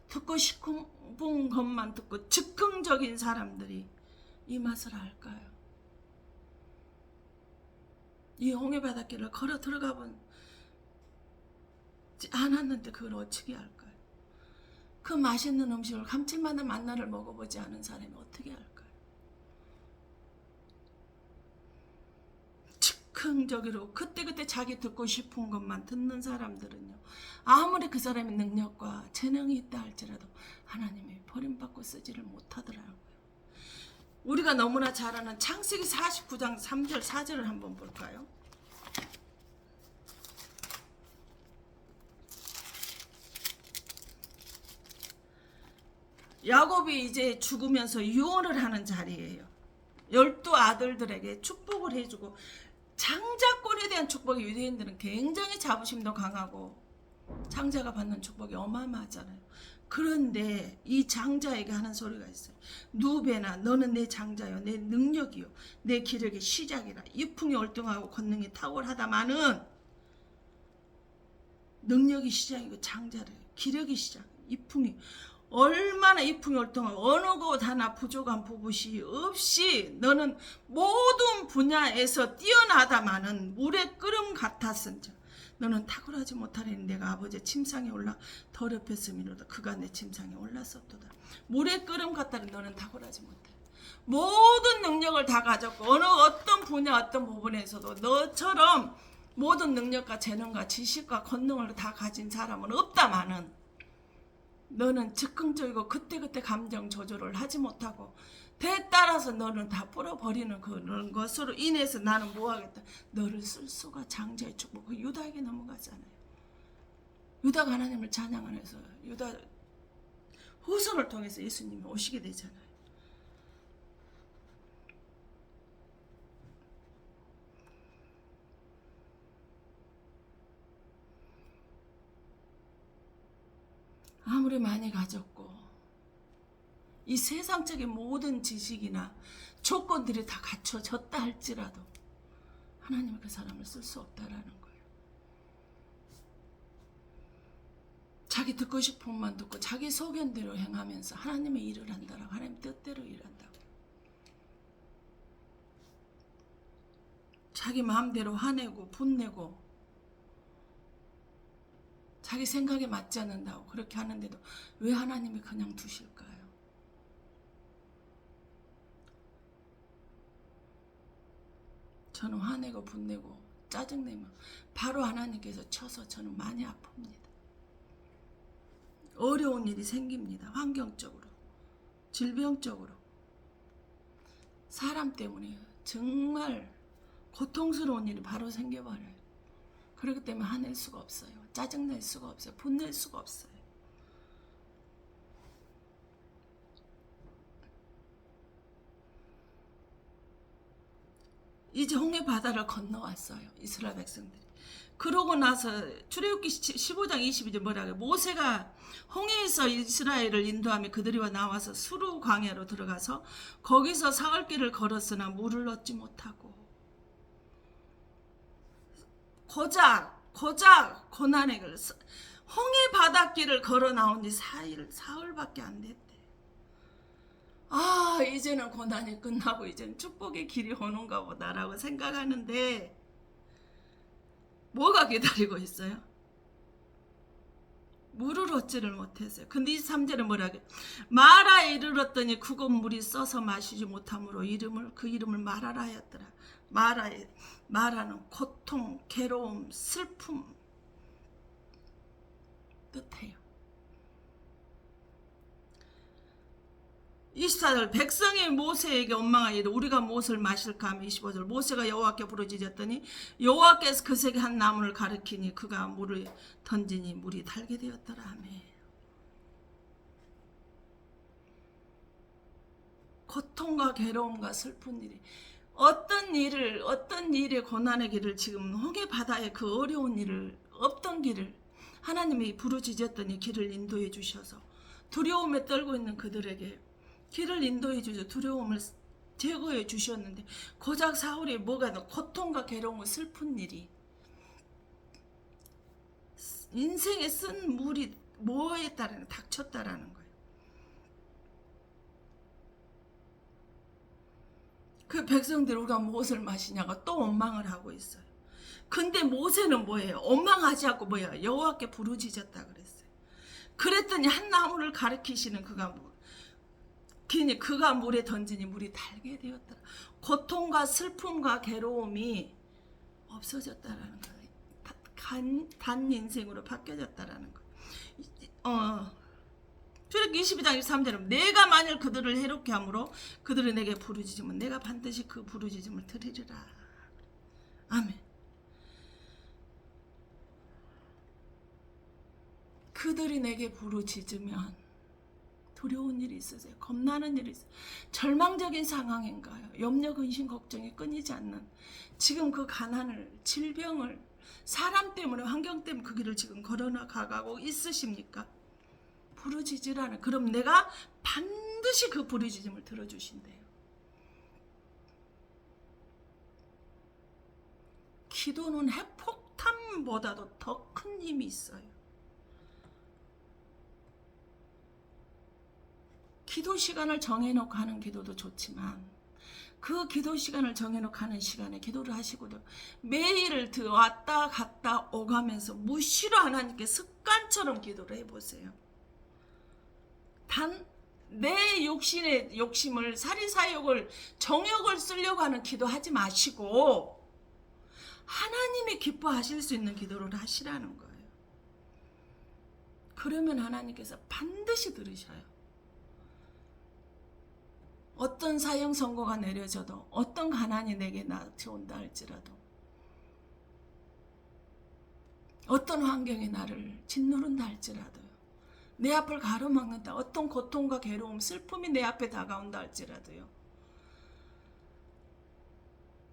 듣고 싶은 것만 듣고 즉흥적인 사람들이 이 맛을 알까요? 이 홍해 바닷길을 걸어 들어가 본 않았는데 그걸 어떻게 알까요? 그 맛있는 음식을 감칠맛의 만나를 먹어보지 않은 사람이 어떻게 알까요? 즉흥적으로 그때그때 자기 듣고 싶은 것만 듣는 사람들은요, 아무리 그 사람의 능력과 재능이 있다 할지라도 하나님이 버림받고 쓰지를 못하더라고요. 우리가 너무나 잘 아는 창세기 49장 3절 4절을 한번 볼까요? 야곱이 이제 죽으면서 유언을 하는 자리예요. 12 아들들에게 축복을 해주고, 장자권에 대한 축복이 유대인들은 굉장히 자부심도 강하고 장자가 받는 축복이 어마어마하잖아요. 그런데 이 장자에게 하는 소리가 있어요. 누베나 너는 내 장자요, 내 능력이요, 내 기력의 시작이라. 이풍이 얼등하고 권능이 탁월하다마는 능력이 시작이고 장자래, 기력이 시작. 이풍이 얼마나 이풍이 얼등하고 어느 것 하나 부족한 부분이 없이 너는 모든 분야에서 뛰어나다마는 물의 끓음 같았은즉 너는 탁월하지 못하리니 내가 아버지의 침상에 올라 더럽혔음이로다. 그가 내 침상에 올랐었도다. 물의 끓음 같다니 너는 탁월하지 못해. 모든 능력을 다 가졌고 어느 어떤 분야 어떤 부분에서도 너처럼 모든 능력과 재능과 지식과 권능을 다 가진 사람은 없다마는 너는 즉흥적이고 그때그때 감정 조절을 하지 못하고 대 따라서 너는 다 뿌려버리는 그런 것으로 인해서 나는 뭐하겠다. 너를 쓸 수가 장자의 축복. 그 유다에게 넘어가잖아요. 유다가 하나님을 찬양하면서 유다 후손을 통해서 예수님이 오시게 되잖아요. 아무리 많이 가졌고 이 세상적인 모든 지식이나 조건들이 다 갖춰졌다 할지라도 하나님은 그 사람을 쓸 수 없다라는 거예요. 자기 듣고 싶은 것만 듣고 자기 소견대로 행하면서 하나님의 일을 한다라고, 하나님 뜻대로 일한다고. 자기 마음대로 화내고 분내고 자기 생각에 맞지 않는다고 그렇게 하는데도 왜 하나님이 그냥 두실까요? 저는 화내고 분내고 짜증내면 바로 하나님께서 쳐서 저는 많이 아픕니다. 어려운 일이 생깁니다. 환경적으로, 질병적으로, 사람 때문에 정말 고통스러운 일이 바로 생겨버려요. 그렇기 때문에 화낼 수가 없어요. 짜증낼 수가 없어요. 분낼 수가 없어요. 이제 홍해 바다를 건너왔어요. 이스라엘 백성들이. 그러고 나서 출애굽기 15장 22절 뭐라고요? 모세가 홍해에서 이스라엘을 인도하며 그들이와 나와서 수르 광야로 들어가서 거기서 사흘길을 걸었으나 물을 얻지 못하고 고작 고난의 길 홍해 바닷길을 걸어 나온 지 사흘밖에 안 됐대. 아, 이제는 고난이 끝나고 이제는 축복의 길이 오는가 보다라고 생각하는데 뭐가 기다리고 있어요? 물을 얻지를 못했어요. 근데 23절에 뭐라고? 마라에 이르렀더니 그곳 물이 써서 마시지 못함으로 그 이름을 마라라 하였더라. 마라는 고통, 괴로움, 슬픔 뜻해요. 24절 백성이 모세에게 원망하기를 우리가 무엇을 마실까 하며 25절 모세가 여호와께 부르짖었더니 여호와께서 그에게 한 나무를 가리키니 그가 물을 던지니 물이 달게 되었더라 하며 고통과 괴로움과 슬픈 일이 어떤 일의 고난의 길을 지금 홍해 바다의 그 어려운 일을 없던 길을 하나님이 부르짖었더니 길을 인도해 주셔서 두려움에 떨고 있는 그들에게 길을 인도해 주셔 두려움을 제거해 주셨는데 고작 사울이 뭐가 고통과 괴로움 슬픈 일이 인생에 쓴 물이 뭐에 따라 닥쳤다라는 거예요. 그 백성들 우리가 무엇을 마시냐고 또 원망을 하고 있어요. 근데 모세는 뭐예요? 원망하지 않고 뭐예요? 여호와께 부르짖었다 그랬어요. 그랬더니 한 나무를 가리키시는 그가 물에 던지니 물이 달게 되었더라. 고통과 슬픔과 괴로움이 없어졌다라는 거예요. 단 인생으로 바뀌어졌다라는 거예요. 출애굽기 22장 23절은 내가 만일 그들을 해롭게 함으로 그들이 내게 부르짖으면 내가 반드시 그 부르짖음을 들으리라. 아멘. 그들이 내게 부르짖으면 두려운 일이 있으세요? 겁나는 일이 있어요? 절망적인 상황인가요? 염려, 근심, 걱정이 끊이지 않는 지금 그 가난을, 질병을 사람 때문에 환경 때문에 그 길을 지금 걸어나가고 있으십니까? 부르짖으라는 그럼 내가 반드시 그 부르짖음을 들어주신대요. 기도는 핵폭탄보다도 더 큰 힘이 있어요. 기도 시간을 정해놓고 하는 기도도 좋지만 그 기도 시간을 정해놓고 하는 시간에 기도를 하시고도 매일을 왔다 갔다 오가면서 무시로 하나님께 습관처럼 기도를 해보세요. 단 내 욕심을 사리사욕을 정욕을 쓰려고 하는 기도하지 마시고 하나님이 기뻐하실 수 있는 기도를 하시라는 거예요. 그러면 하나님께서 반드시 들으셔요. 어떤 사형 선고가 내려져도 어떤 가난이 내게 나타온다 할지라도 어떤 환경이 나를 짓누른다 할지라도 내 앞을 가로막는다 어떤 고통과 괴로움 슬픔이 내 앞에 다가온다 할지라도요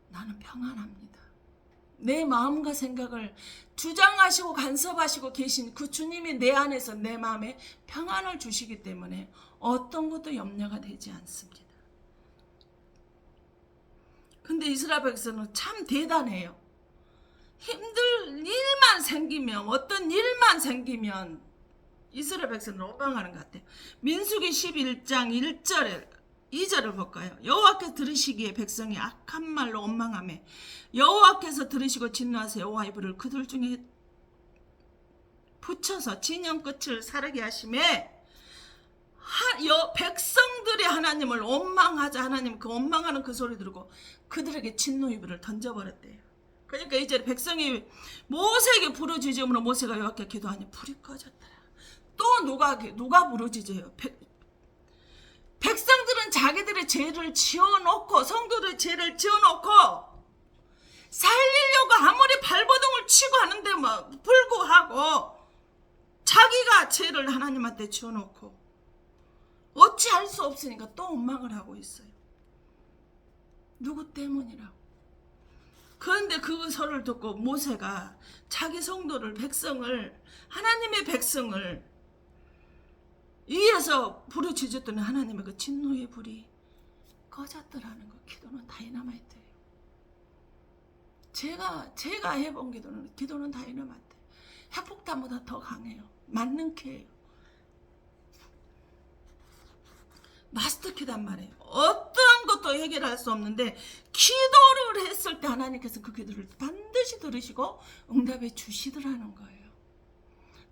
나는 평안합니다. 내 마음과 생각을 주장하시고 간섭하시고 계신 그 주님이 내 안에서 내 마음에 평안을 주시기 때문에 어떤 것도 염려가 되지 않습니다. 근데 이스라엘 백성은 참 대단해요. 힘들 일만 생기면 어떤 일만 생기면 이스라엘 백성은 원망하는 것 같아요. 민수기 11장 2절을 볼까요? 여호와께서 들으시기에 백성이 악한 말로 원망하며 여호와께서 들으시고 진노하사 여호와의 불을 그들 중에 붙여서 진영 끝을 사르게 하시매 백성들이 하나님을 원망하자 하나님 그 원망하는 그 소리 들고 그들에게 진노의 불을 던져버렸대요. 그러니까 이제 백성이 모세에게 부르짖음으로 모세가 여호와께 기도하니 불이 꺼졌더라. 또 누가 부르짖어요? 백성들은 자기들의 죄를 지어놓고, 성도들의 죄를 지어놓고 살리려고 아무리 발버둥을 치고 하는데 뭐 불구하고 자기가 죄를 하나님한테 지어놓고 어찌할 수 없으니까 또 원망을 하고 있어요. 누구 때문이라고. 그런데 그 설을 듣고 모세가 자기 성도를, 백성을, 하나님의 백성을 위에서 부르짖었더니 하나님의 그 진노의 불이 꺼졌더라는 거. 기도는 다이너마이트예요. 제가 해본 기도는 다이너마이트. 핵폭탄보다 더 강해요. 맞는 키예요. 마스터키단 말이에요. 어떠한 것도 해결할 수 없는데 기도를 했을 때 하나님께서 그 기도를 반드시 들으시고 응답해 주시더라는 거예요.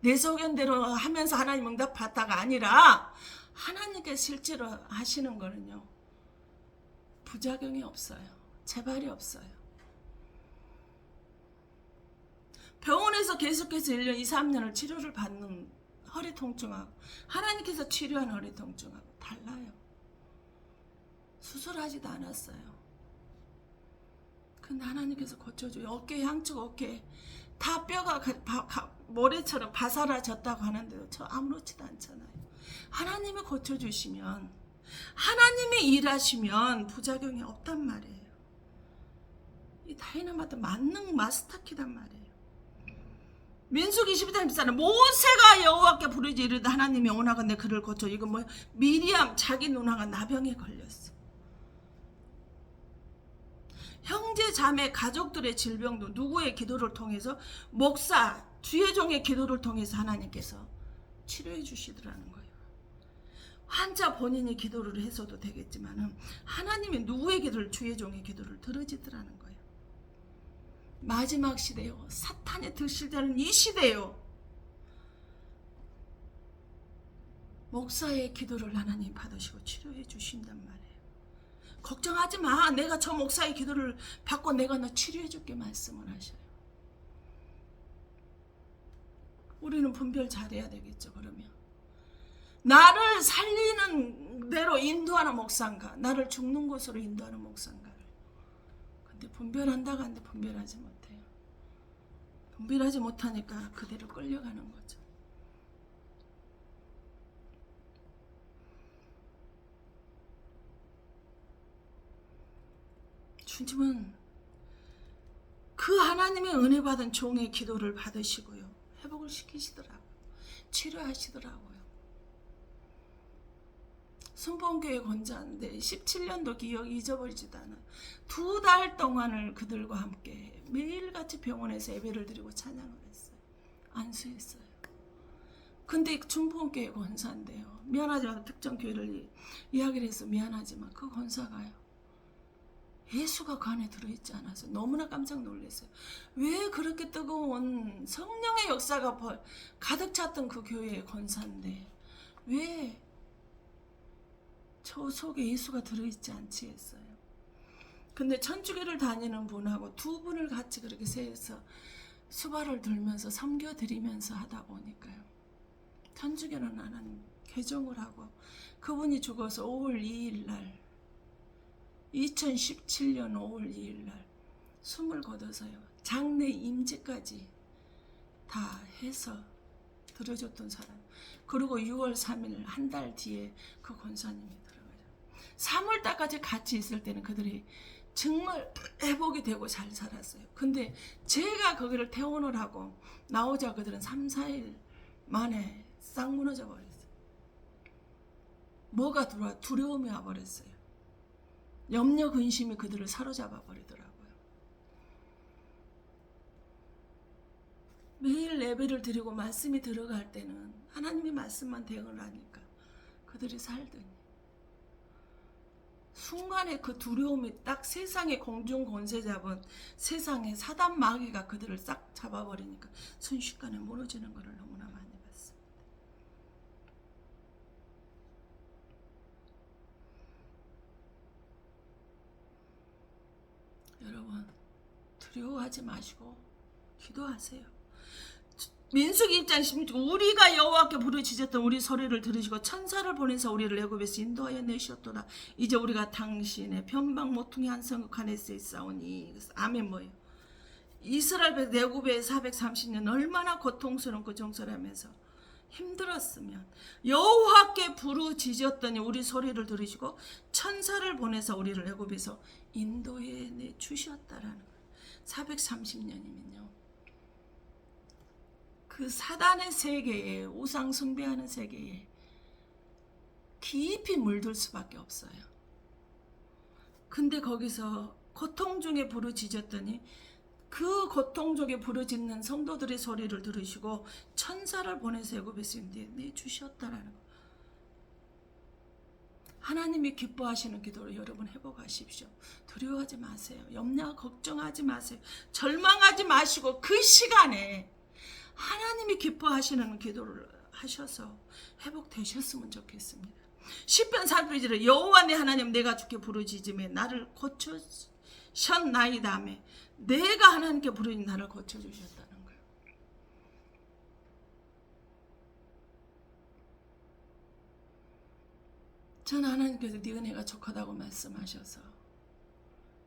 내 소견대로 하면서 하나님 응답받다가 아니라 하나님께 실제로 하시는 거는요, 부작용이 없어요. 재발이 없어요. 병원에서 계속해서 1년, 2, 3년을 치료를 받는 허리 통증하고 하나님께서 치료한 허리 통증하고 달라요. 수술하지도 않았어요. 근데 하나님께서 고쳐줘요. 어깨, 양쪽 어깨 다 뼈가 모래처럼 바사라졌다고 하는데도 저 아무렇지도 않잖아요. 하나님이 고쳐주시면, 하나님이 일하시면 부작용이 없단 말이에요. 이 다이너마이트 만능 마스터키단 말이에요. 민수기 12장 14는 모세가 여호와께 부르짖으 이르되 하나님이 원하건대 그를 고쳐. 이건 뭐 미리암 자기 누나가 나병에 걸렸어. 형제 자매 가족들의 질병도 누구의 기도를 통해서, 목사 주의 종의 기도를 통해서 하나님께서 치료해 주시더라는 거예요. 환자 본인이 기도를 해서도 되겠지만은 하나님이 누구의 기도를, 주의 종의 기도를 들어주더라는 거예요. 마지막 시대요, 사탄이 드실다는 이 시대요, 목사의 기도를 하나님 받으시고 치료해 주신단 말이에요. 걱정하지 마. 내가 저 목사의 기도를 받고 내가 너 치료해 줄게 말씀을 하셔요. 우리는 분별 잘해야 되겠죠. 그러면 나를 살리는 대로 인도하는 목사인가, 나를 죽는 곳으로 인도하는 목사인가를. 근데 분별한다고 하는데 분별하지 못해요. 분별하지 못하니까 그대로 끌려가는 거죠. 주님은 그 하나님의 은혜 받은 종의 기도를 받으시고요, 회복을 시키시더라고요. 치료하시더라고요. 순복음교회 권자인데 17년도 기억이 잊어버리지도 않아요. 2달 동안을 그들과 함께 매일같이 병원에서 예배를 드리고 찬양을 했어요. 안수했어요. 근데 순복음교회 권사인데요, 미안하지만 특정 교회를 이야기를 해서 미안하지만 그 권사가요, 예수가 그 안에 들어있지 않아서 너무나 깜짝 놀랐어요. 왜 그렇게 뜨거운 성령의 역사가 가득 찼던 그 교회의 권사인데 왜 저 속에 예수가 들어있지 않지 했어요. 근데 천주교를 다니는 분하고 두 분을 같이 그렇게 세서 수발을 들면서 섬겨드리면서 하다 보니까요, 천주교는 하나님 개종을 하고, 그분이 죽어서 5월 2일 날 2017년 5월 2일 날 숨을 거둬서요, 장례 임직까지 다 해서 들어줬던 사람. 그리고 6월 3일 한 달 뒤에 그 권사님이 들어가요. 3월 달까지 같이 있을 때는 그들이 정말 회복이 되고 잘 살았어요. 근데 제가 거기를 퇴원을 하고 나오자 그들은 3, 4일 만에 싹 무너져 버렸어요. 뭐가 들어와? 두려움이 와버렸어요. 염려 근심이 그들을 사로잡아 버리더라고요. 매일 예배를 드리고 말씀이 들어갈 때는 하나님의 말씀만 대응을 하니까 그들이 살더니 순간에 그 두려움이 딱 세상의 공중 권세 잡은 세상의 사단 마귀가 그들을 싹 잡아버리니까 순식간에 무너지는 것을 너무나 많이 봤습니다. 여러분, 두려워하지 마시고 기도하세요. 민수기 입장 16절 우리가 여호와께 부르짖었던 우리 소리를 들으시고 천사를 보내서 우리를 애굽에서 인도하여 내셨도다. 이제 우리가 당신의 변방 모퉁이 한 성읍 안에 있사오니. 아멘. 뭐예요? 이스라엘 애굽에 430년 얼마나 고통스럽고 정설하면서 힘들었으면 여호와께 부르짖었더니 우리 소리를 들으시고 천사를 보내서 우리를 애굽에서 인도해 내 주셨다라는 거예요. 430년이면요. 그 사단의 세계에, 우상 숭배하는 세계에 깊이 물들 수밖에 없어요. 근데 거기서 고통 중에 부르짖었더니 그 고통 중에 부르짖는 성도들의 소리를 들으시고 천사를 보내서 애굽에서 내주셨다라는 거. 하나님이 기뻐하시는 기도를 여러분 회복하십시오. 두려워하지 마세요. 염려 걱정하지 마세요. 절망하지 마시고 그 시간에 하나님이 기뻐하시는 기도를 하셔서 회복되셨으면 좋겠습니다. 시편 32절에 여호와 내 하나님 내가 주께 부르짖음에 나를 고쳐셨나이다며. 내가 하나님께 부르짖 나를 고쳐주셨다는 거예요. 전 하나님께서 네 은혜가 족하다고 말씀하셔서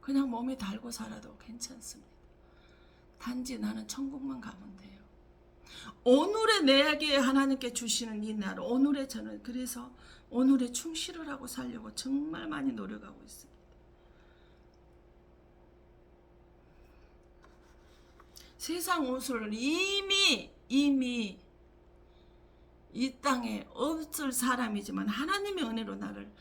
그냥 몸에 달고 살아도 괜찮습니다. 단지 나는 천국만 가면 돼요. 오늘의 내게 하나님께 주시는 이 날, 오늘의 저는 그래서 오늘에 충실을 하고 살려고 정말 많이 노력하고 있습니다. 세상 옷을 이미 이 땅에 없을 사람이지만 하나님의 은혜로 나를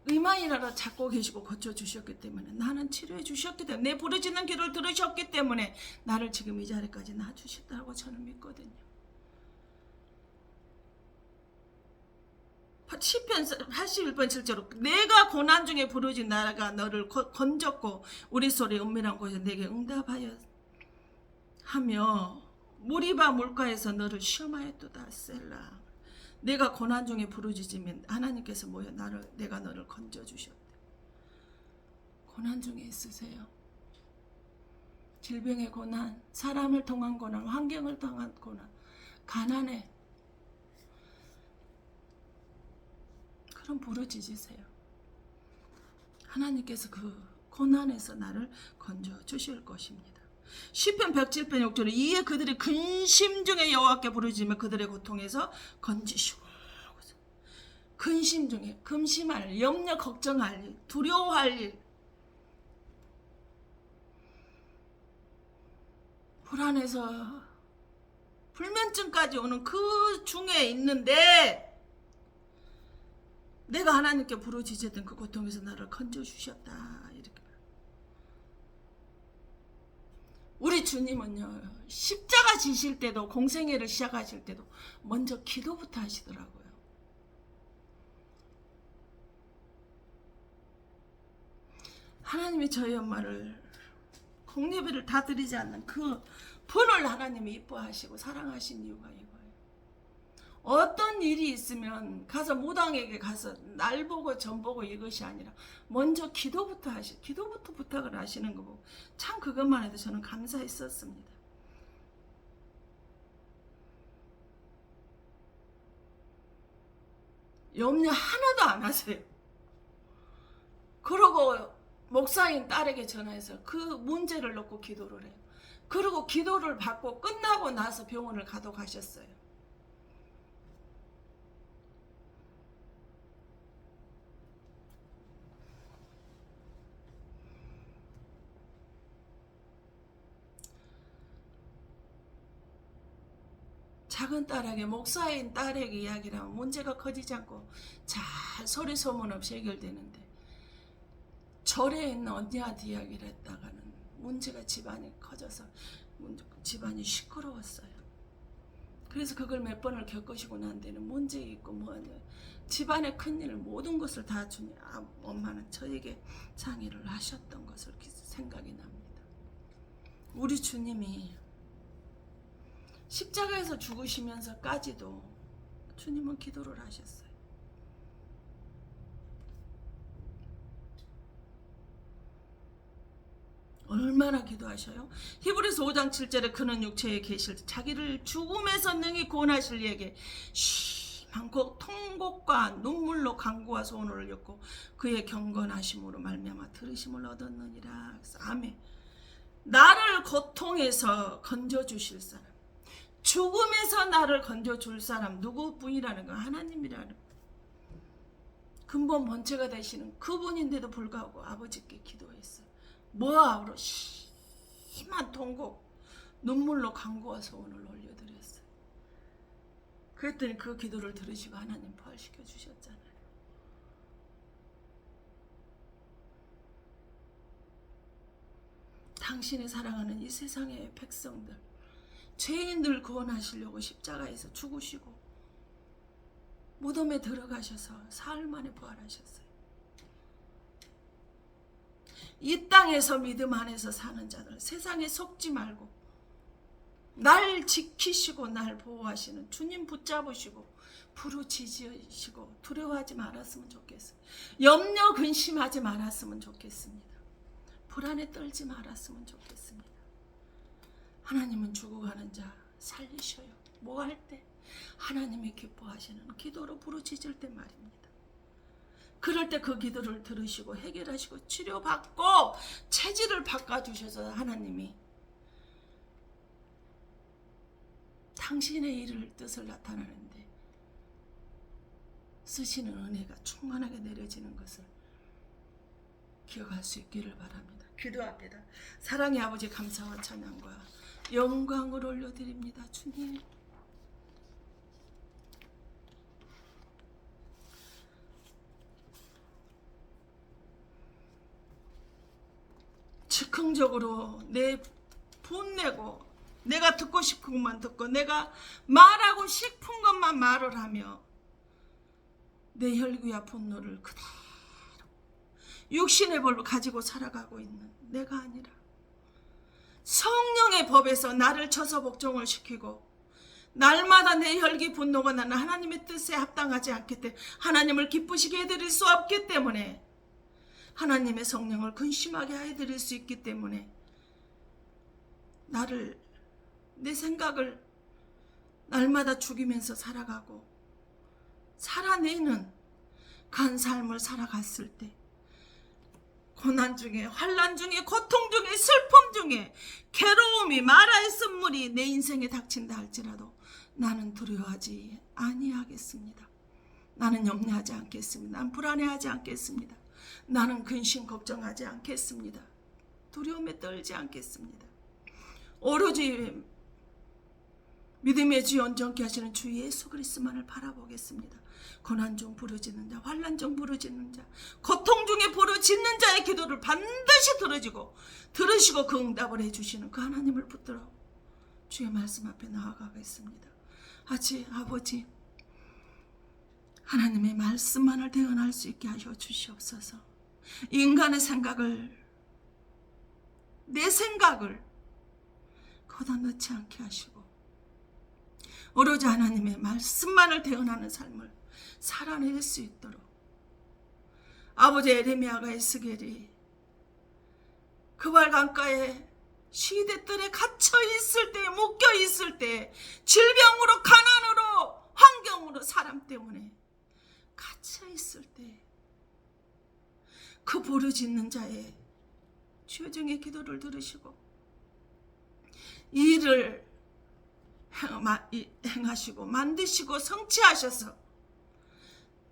의만이라도 찾고 계시고 고쳐주셨기 때문에 나는 치료해 주셨기 때문에 내 부르짖는 기도를 들으셨기 때문에 나를 지금 이 자리까지 놔주셨다고 저는 믿거든요. 시편 81편 7절로 내가 고난 중에 부르짖 나가 너를 건졌고 우리 소리의 은밀한 곳에 내게 응답하여 하며 무리바 물가에서 너를 시험하였도다. 셀라. 내가 고난 중에 부르짖으면 하나님께서 뭐야? 내가 너를 건져주셨대. 고난 중에 있으세요? 질병의 고난, 사람을 통한 고난, 환경을 통한 고난, 가난에 그럼 부르짖으세요. 하나님께서 그 고난에서 나를 건져주실 것입니다. 시편 107편 6절에 이에 그들이 근심 중에 여호와께 부르짖으며 그들의 고통에서 건지시고. 근심 중에 금심할 일, 염려 걱정할 일, 두려워할 일, 불안해서 불면증까지 오는 그 중에 있는데 내가 하나님께 부르짖었던 그 고통에서 나를 건져주셨다. 이렇게. 우리 주님은요, 십자가 지실 때도 공생애를 시작하실 때도 먼저 기도부터 하시더라고요. 하나님이 저희 엄마를 공예배를 다 드리지 않는 그 분을 하나님이 이뻐하시고 사랑하신 이유가 이거예요. 어떤 일이 있으면 가서 무당에게 가서 날 보고 전 보고 이것이 아니라 먼저 기도부터 부탁을 하시는 거 보고 참 그것만 해도 저는 감사했었습니다. 염려 하나도 안 하세요. 그러고 목사인 딸에게 전화해서 그 문제를 놓고 기도를 해요. 그리고 기도를 받고 끝나고 나서 병원을 가셨어요. 작은 딸에게 목사인 딸에게 이야기를 하면 문제가 커지지 않고 잘 소리 소문 없이 해결되는데 절에 있는 언니한테 이야기를 했다가는 문제가 집안이 커져서 집안이 시끄러웠어요. 그래서 그걸 몇 번을 겪으시고 난 데는 문제 있고 집안의 큰일 모든 것을 다 주님 엄마는 저에게 상의를 하셨던 것을 생각이 납니다. 우리 주님이 십자가에서 죽으시면서까지도 주님은 기도를 하셨어요. 얼마나 기도하셔요? 히브리서 5장 7절에 그는 육체에 계실 때 자기를 죽음에서 능히 구원하실 이에게 많고 통곡과 눈물로 간구와 소원을 올렸고 그의 경건하심으로 말미암아 들으심을 얻었느니라. 아멘. 나를 고통에서 건져주실 사람, 죽음에서 나를 건져줄 사람 누구뿐이라는 거? 하나님이라는 근본 본체가 되시는 그분인데도 불구하고 아버지께 기도했어요. 뭐하러 심한 통곡, 눈물로 간구와 소원을 올려드렸어요. 그랬더니 그 기도를 들으시고 하나님 부활시켜 주셨잖아요. 당신이 사랑하는 이 세상의 백성들, 죄인들 구원하시려고 십자가에서 죽으시고 무덤에 들어가셔서 사흘 만에 부활하셨어요. 이 땅에서 믿음 안에서 사는 자들, 세상에 속지 말고 날 지키시고 날 보호하시는 주님 붙잡으시고 부르짖으시고 두려워하지 말았으면 좋겠어요. 염려 근심하지 말았으면 좋겠습니다. 불안에 떨지 말았으면 좋겠습니다. 하나님은 죽어가는 자 살리셔요. 뭐 할 때? 하나님이 기뻐하시는 기도로 부르짖을 때 말입니다. 그럴 때 그 기도를 들으시고 해결하시고 치료받고 체질을 바꿔주셔서 하나님이 당신의 일을 뜻을 나타나는데 쓰시는 은혜가 충만하게 내려지는 것을 기억할 수 있기를 바랍니다. 기도합니다. 사랑의 아버지 감사와 찬양과 영광을 올려드립니다. 주님, 즉흥적으로 내 분내고 내가 듣고 싶은 것만 듣고 내가 말하고 싶은 것만 말을 하며 내 혈기와 분노를 그대로 육신의 벌로 가지고 살아가고 있는 내가 아니라 성령의 법에서 나를 쳐서 복종을 시키고 날마다 내 혈기 분노가 나는 하나님의 뜻에 합당하지 않기 때문에 하나님을 기쁘시게 해드릴 수 없기 때문에 하나님의 성령을 근심하게 해드릴 수 있기 때문에 나를 내 생각을 날마다 죽이면서 살아가고 살아내는 간 삶을 살아갔을 때 고난 중에 환난 중에 고통 중에 슬픔 중에 괴로움이 마라의 쓴물이 내 인생에 닥친다 할지라도 나는 두려워하지 아니하겠습니다. 나는 염려하지 않겠습니다. 나는 불안해하지 않겠습니다. 나는 근심 걱정하지 않겠습니다. 두려움에 떨지 않겠습니다. 오로지 믿음의 주 온전케 하시는 주 예수 그리스도만을 바라보겠습니다. 고난 중 부르짖는 자, 환난 중 부르짖는 자, 고통 중에 부르짖는 자의 기도를 반드시 들으시고 그 응답을 해주시는 그 하나님을 붙들어 주의 말씀 앞에 나아가겠습니다. 아버지, 하나님의 말씀만을 대언할 수 있게 하여 주시옵소서. 인간의 생각을, 내 생각을 거둬 넣지 않게 하시고 오로지 하나님의 말씀만을 대언하는 삶을 살아낼 수 있도록 아버지 에레미야가 에스겔이 그발 강가에 시대들에 갇혀 있을 때, 묶여 있을 때, 질병으로 가난으로 환경으로 사람 때문에 갇혀 있을 때 그 부르짖는 자의 죄중의 기도를 들으시고 일을 행하시고 만드시고 성취하셔서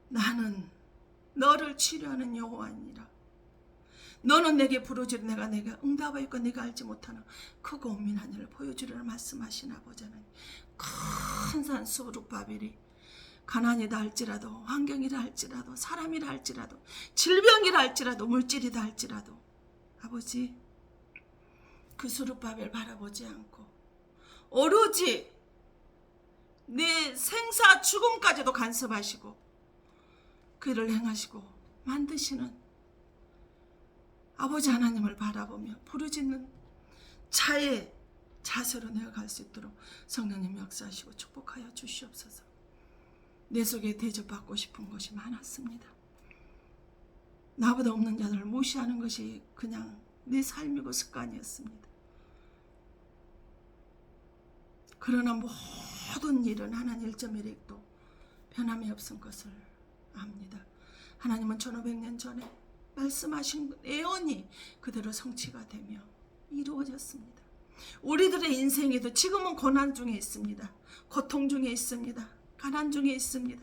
나는 너를 치료하는 여호와니라. 너는 내게 부르짖으 내가 응답하였고 네가 알지 못하는 그 고민한 일을 보여주리라 말씀하신 아버지 하나님. 큰 산 수르바벨이 가난이다 할지라도 환경이라 할지라도 사람이라 할지라도 질병이라 할지라도 물질이다 할지라도 아버지 그 수르바벨 바라보지 않고 오로지 내 생사 죽음까지도 간섭하시고 그를 행하시고 만드시는 아버지 하나님을 바라보며 부르짖는 자의 자세로 내가 갈 수 있도록 성령님 역사하시고 축복하여 주시옵소서. 내 속에 대접받고 싶은 것이 많았습니다. 나보다 없는 자들을 무시하는 것이 그냥 내 삶이고 습관이었습니다. 그러나 모든 일은 하나님 1.1핵도 변함이 없은 것을 압니다. 하나님은 1500년 전에 말씀하신 예언이 그대로 성취가 되며 이루어졌습니다. 우리들의 인생에도 지금은 고난 중에 있습니다. 고통 중에 있습니다. 가난 중에 있습니다.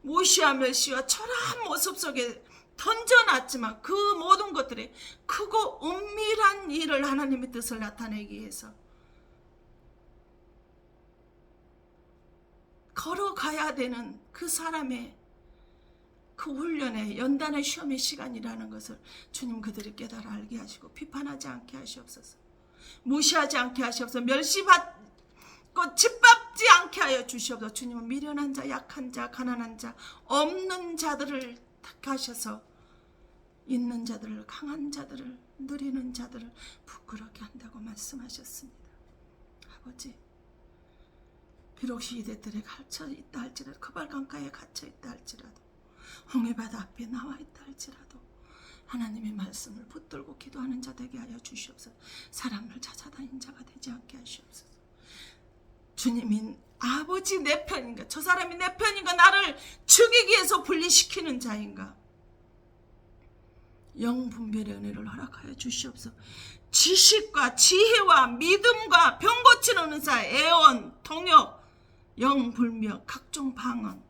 무시와 멸시와 초라한 모습 속에 던져놨지만 그 모든 것들이 크고 은밀한 일을 하나님의 뜻을 나타내기 위해서 걸어가야 되는 그 사람의 그 훈련의 연단의 시험의 시간이라는 것을 주님 그들이 깨달아 알게 하시고 비판하지 않게 하시옵소서. 무시하지 않게 하시옵소서. 멸시받고 짓밟지 않게 하여 주시옵소서. 주님은 미련한 자, 약한 자, 가난한 자, 없는 자들을 택하셔서 있는 자들을, 강한 자들을, 누리는 자들을 부끄럽게 한다고 말씀하셨습니다. 아버지, 비록 시대들에 갇혀 있다 할지라도, 그발강가에 갇혀 있다 할지라도, 홍해바다 앞에 나와 있다 할지라도 하나님의 말씀을 붙들고 기도하는 자 되게 하여 주시옵소서. 사람을 찾아다닌 자가 되지 않게 하시옵소서. 주님이 아버지 내 편인가, 저 사람이 내 편인가, 나를 죽이기 위해서 분리시키는 자인가, 영분별의 은혜를 허락하여 주시옵소서. 지식과 지혜와 믿음과 병 고치는 은사, 애원, 통역, 영불명, 각종 방언,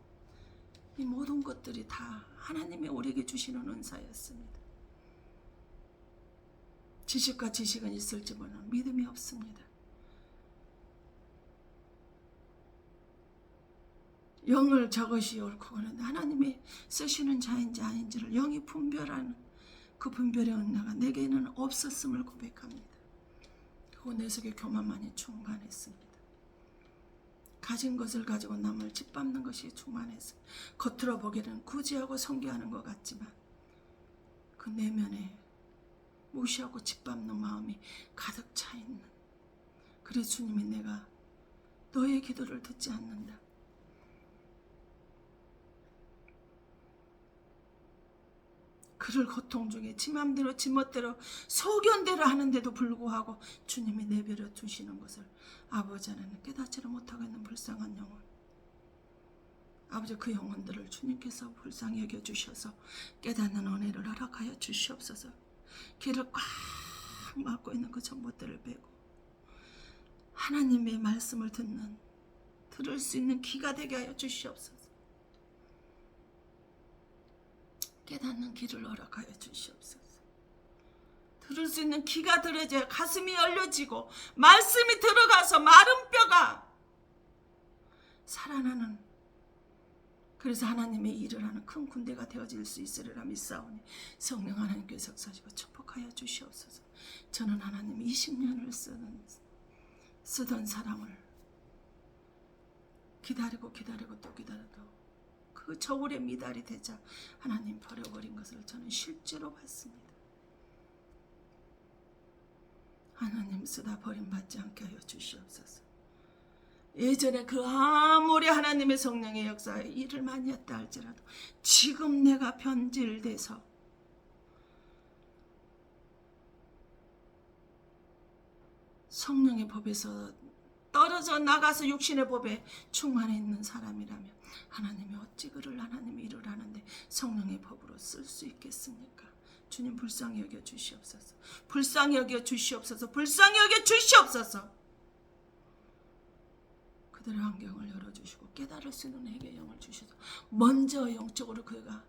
이 모든 것들이 다 하나님의 우리에게 주시는 은사였습니다. 지식과 지식은 있을지 몰라 믿음이 없습니다. 영을 저것이 옳고 그런데 하나님이 쓰시는 자인지 아닌지를 영이 분별하는 그 분별의 은혜가 내게는 없었음을 고백합니다. 그리고 내 속에 교만만이 충만했습니다. 가진 것을 가지고 남을 짓밟는 것이 충만했어요. 겉으로 보기에는 구제하고 섬기하는 것 같지만 그 내면에 무시하고 짓밟는 마음이 가득 차 있는, 그래서 주님이 내가 너의 기도를 듣지 않는다, 그를 고통 중에 지 맘대로 지 멋대로 소견대로 하는데도 불구하고 주님이 내버려 두시는 것을 아버지 안에는 깨닫지를 못하고 있는 불쌍한 영혼, 아버지 그 영혼들을 주님께서 불쌍히 여겨주셔서 깨닫는 은혜를 허락하여 주시옵소서. 귀를 꽉 막고 있는 그 전봇대를 빼고 하나님의 말씀을 들을 수 있는 귀가 되게 하여 주시옵소서. 깨닫는 귀를 허락하여 주시옵소서. 들을 수 있는 귀가 들어져야 가슴이 열려지고 말씀이 들어가서 마른 뼈가 살아나는, 그래서 하나님의 일을 하는 큰 군대가 되어질 수 있으리라 믿사오니 성령 하나님께서 역사하시고 축복하여 주시옵소서. 저는 하나님 20년을 쓰던 사람을 기다리고 또 기다려도 그 저울에 미달이 되자 하나님 버려버린 것을 저는 실제로 봤습니다. 하나님 쓰다 버림받지 않게 하여 주시옵소서. 예전에 그 아무리 하나님의 성령의 역사에 일을 많이 했다 할지라도 지금 내가 변질돼서 성령의 법에서 떨어져 나가서 육신의 법에 충만해 있는 사람이라면 하나님이 어찌 그를 하나님의 일을 하는데 성령의 법으로 쓸 수 있겠습니까? 주님 불쌍히 여겨 주시옵소서. 불쌍히 여겨 주시옵소서. 불쌍히 여겨 주시옵소서. 그들의 환경을 열어주시고 깨달을 수 있는 내게 영을 주셔서 먼저 영적으로 그가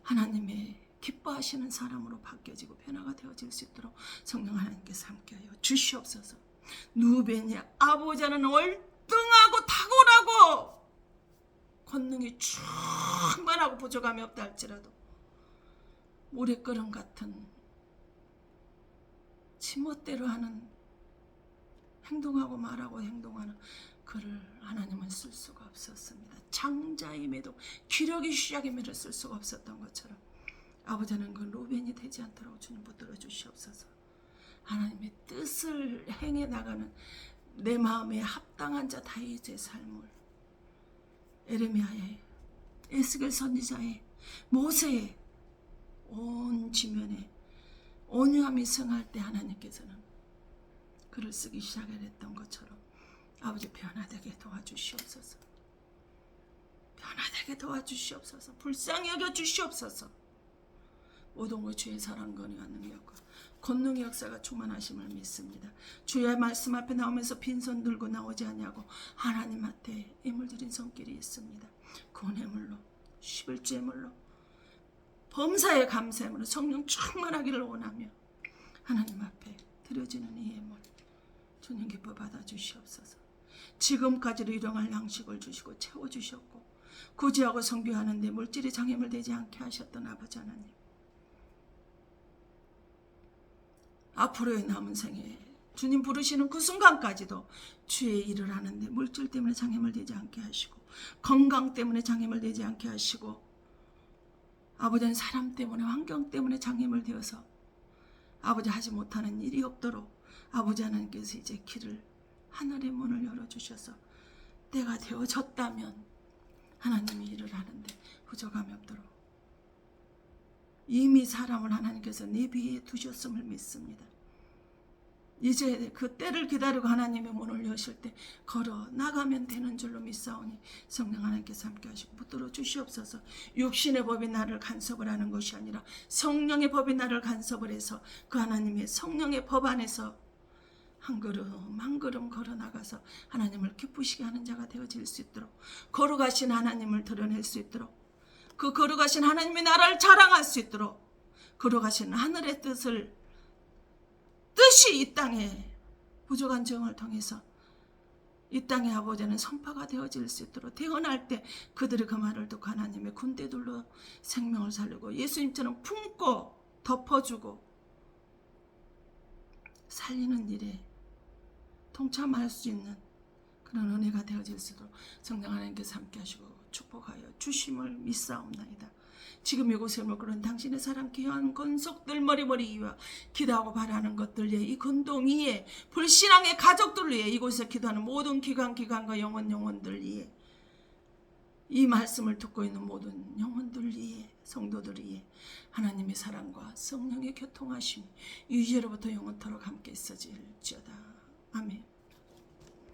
하나님의 기뻐하시는 사람으로 바뀌어지고 변화가 되어질 수 있도록 성령 하나님께서 함께하여 주시옵소서. 누벤이 아버지는 월등하고 탁월하고 권능이 충만하고 부족함이 없다 할지라도 모래끓음 같은 지멋대로 하는 행동하고 말하고 행동하는 그를 하나님은 쓸 수가 없었습니다. 장자임에도 기력이 시작임에도 쓸 수가 없었던 것처럼 아버지는 그 루벤이 되지 않도록 주님 붙들어 주시옵소서. 하나님의 뜻을 행해 나가는 내 마음에 합당한 자 다윗의 삶을 에레미야의, 에스겔 선지자의, 모세의 온 지면에 온유함이 성할 때 하나님께서는 글을 쓰기 시작했던 것처럼 아버지 변화되게 도와주시옵소서. 변화되게 도와주시옵소서. 불쌍히 여겨주시옵소서. 모든 것 주의 사랑 권위와 능력과 권능의 역사가 충만하심을 믿습니다. 주의 말씀 앞에 나오면서 빈손 들고 나오지 아니하고 하나님 앞에 예물 드린 손길이 있습니다. 구원의물로 11주의 물로 범사의 감사함으로 성령 충만하기를 원하며 하나님 앞에 드려지는 이 예물 주님 기뻐 받아주시옵소서. 지금까지도 일용할 양식을 주시고 채워주셨고 구제하고 성교하는데 물질이 장애물 되지 않게 하셨던 아버지 하나님, 앞으로의 남은 생에 주님 부르시는 그 순간까지도 주의 일을 하는데 물질 때문에 장애물 되지 않게 하시고 건강 때문에 장애물 되지 않게 하시고 아버지는 사람 때문에 환경 때문에 장애물 되어서 아버지 하지 못하는 일이 없도록 아버지 하나님께서 이제 길을 하늘의 문을 열어주셔서 때가 되어졌다면 하나님이 일을 하는데 부족함이 없도록 이미 사람을 하나님께서 내비에 두셨음을 믿습니다. 이제 그 때를 기다리고 하나님의 문을 여실 때 걸어 나가면 되는 줄로 믿사오니 성령 하나님께서 함께 하시고 붙들어 주시옵소서. 육신의 법이 나를 간섭을 하는 것이 아니라 성령의 법이 나를 간섭을 해서 그 하나님의 성령의 법 안에서 한 걸음 한 걸음 걸어 나가서 하나님을 기쁘시게 하는 자가 되어질 수 있도록 걸어가신 하나님을 드러낼 수 있도록 그 걸어가신 하나님의 나라를 자랑할 수 있도록 걸어가신 하늘의 뜻이 이 땅에 부족한 정을 통해서 이 땅의 아버지는 선파가 되어질 수 있도록 태어날 때 그들이 그 말을 듣고 하나님의 군대들로 생명을 살리고 예수님처럼 품고 덮어주고 살리는 일에 동참할 수 있는 그런 은혜가 되어질 수 있도록 성령 하나님께서 함께 하시고 축복하여 주심을 믿사옵나이다. 지금 이곳에 머무는 당신의 사랑 귀한 권속들 머리머리 위와 기도하고 바라는 것들 위해 이 건동 위에 불신앙의 가족들 위해 이곳에 기도하는 모든 기관과 영혼들 위해 이 말씀을 듣고 있는 모든 영혼들 위해 성도들 위해 하나님의 사랑과 성령의 교통하심이 이제로부터 영원토록 함께 있어질지어다. 아멘.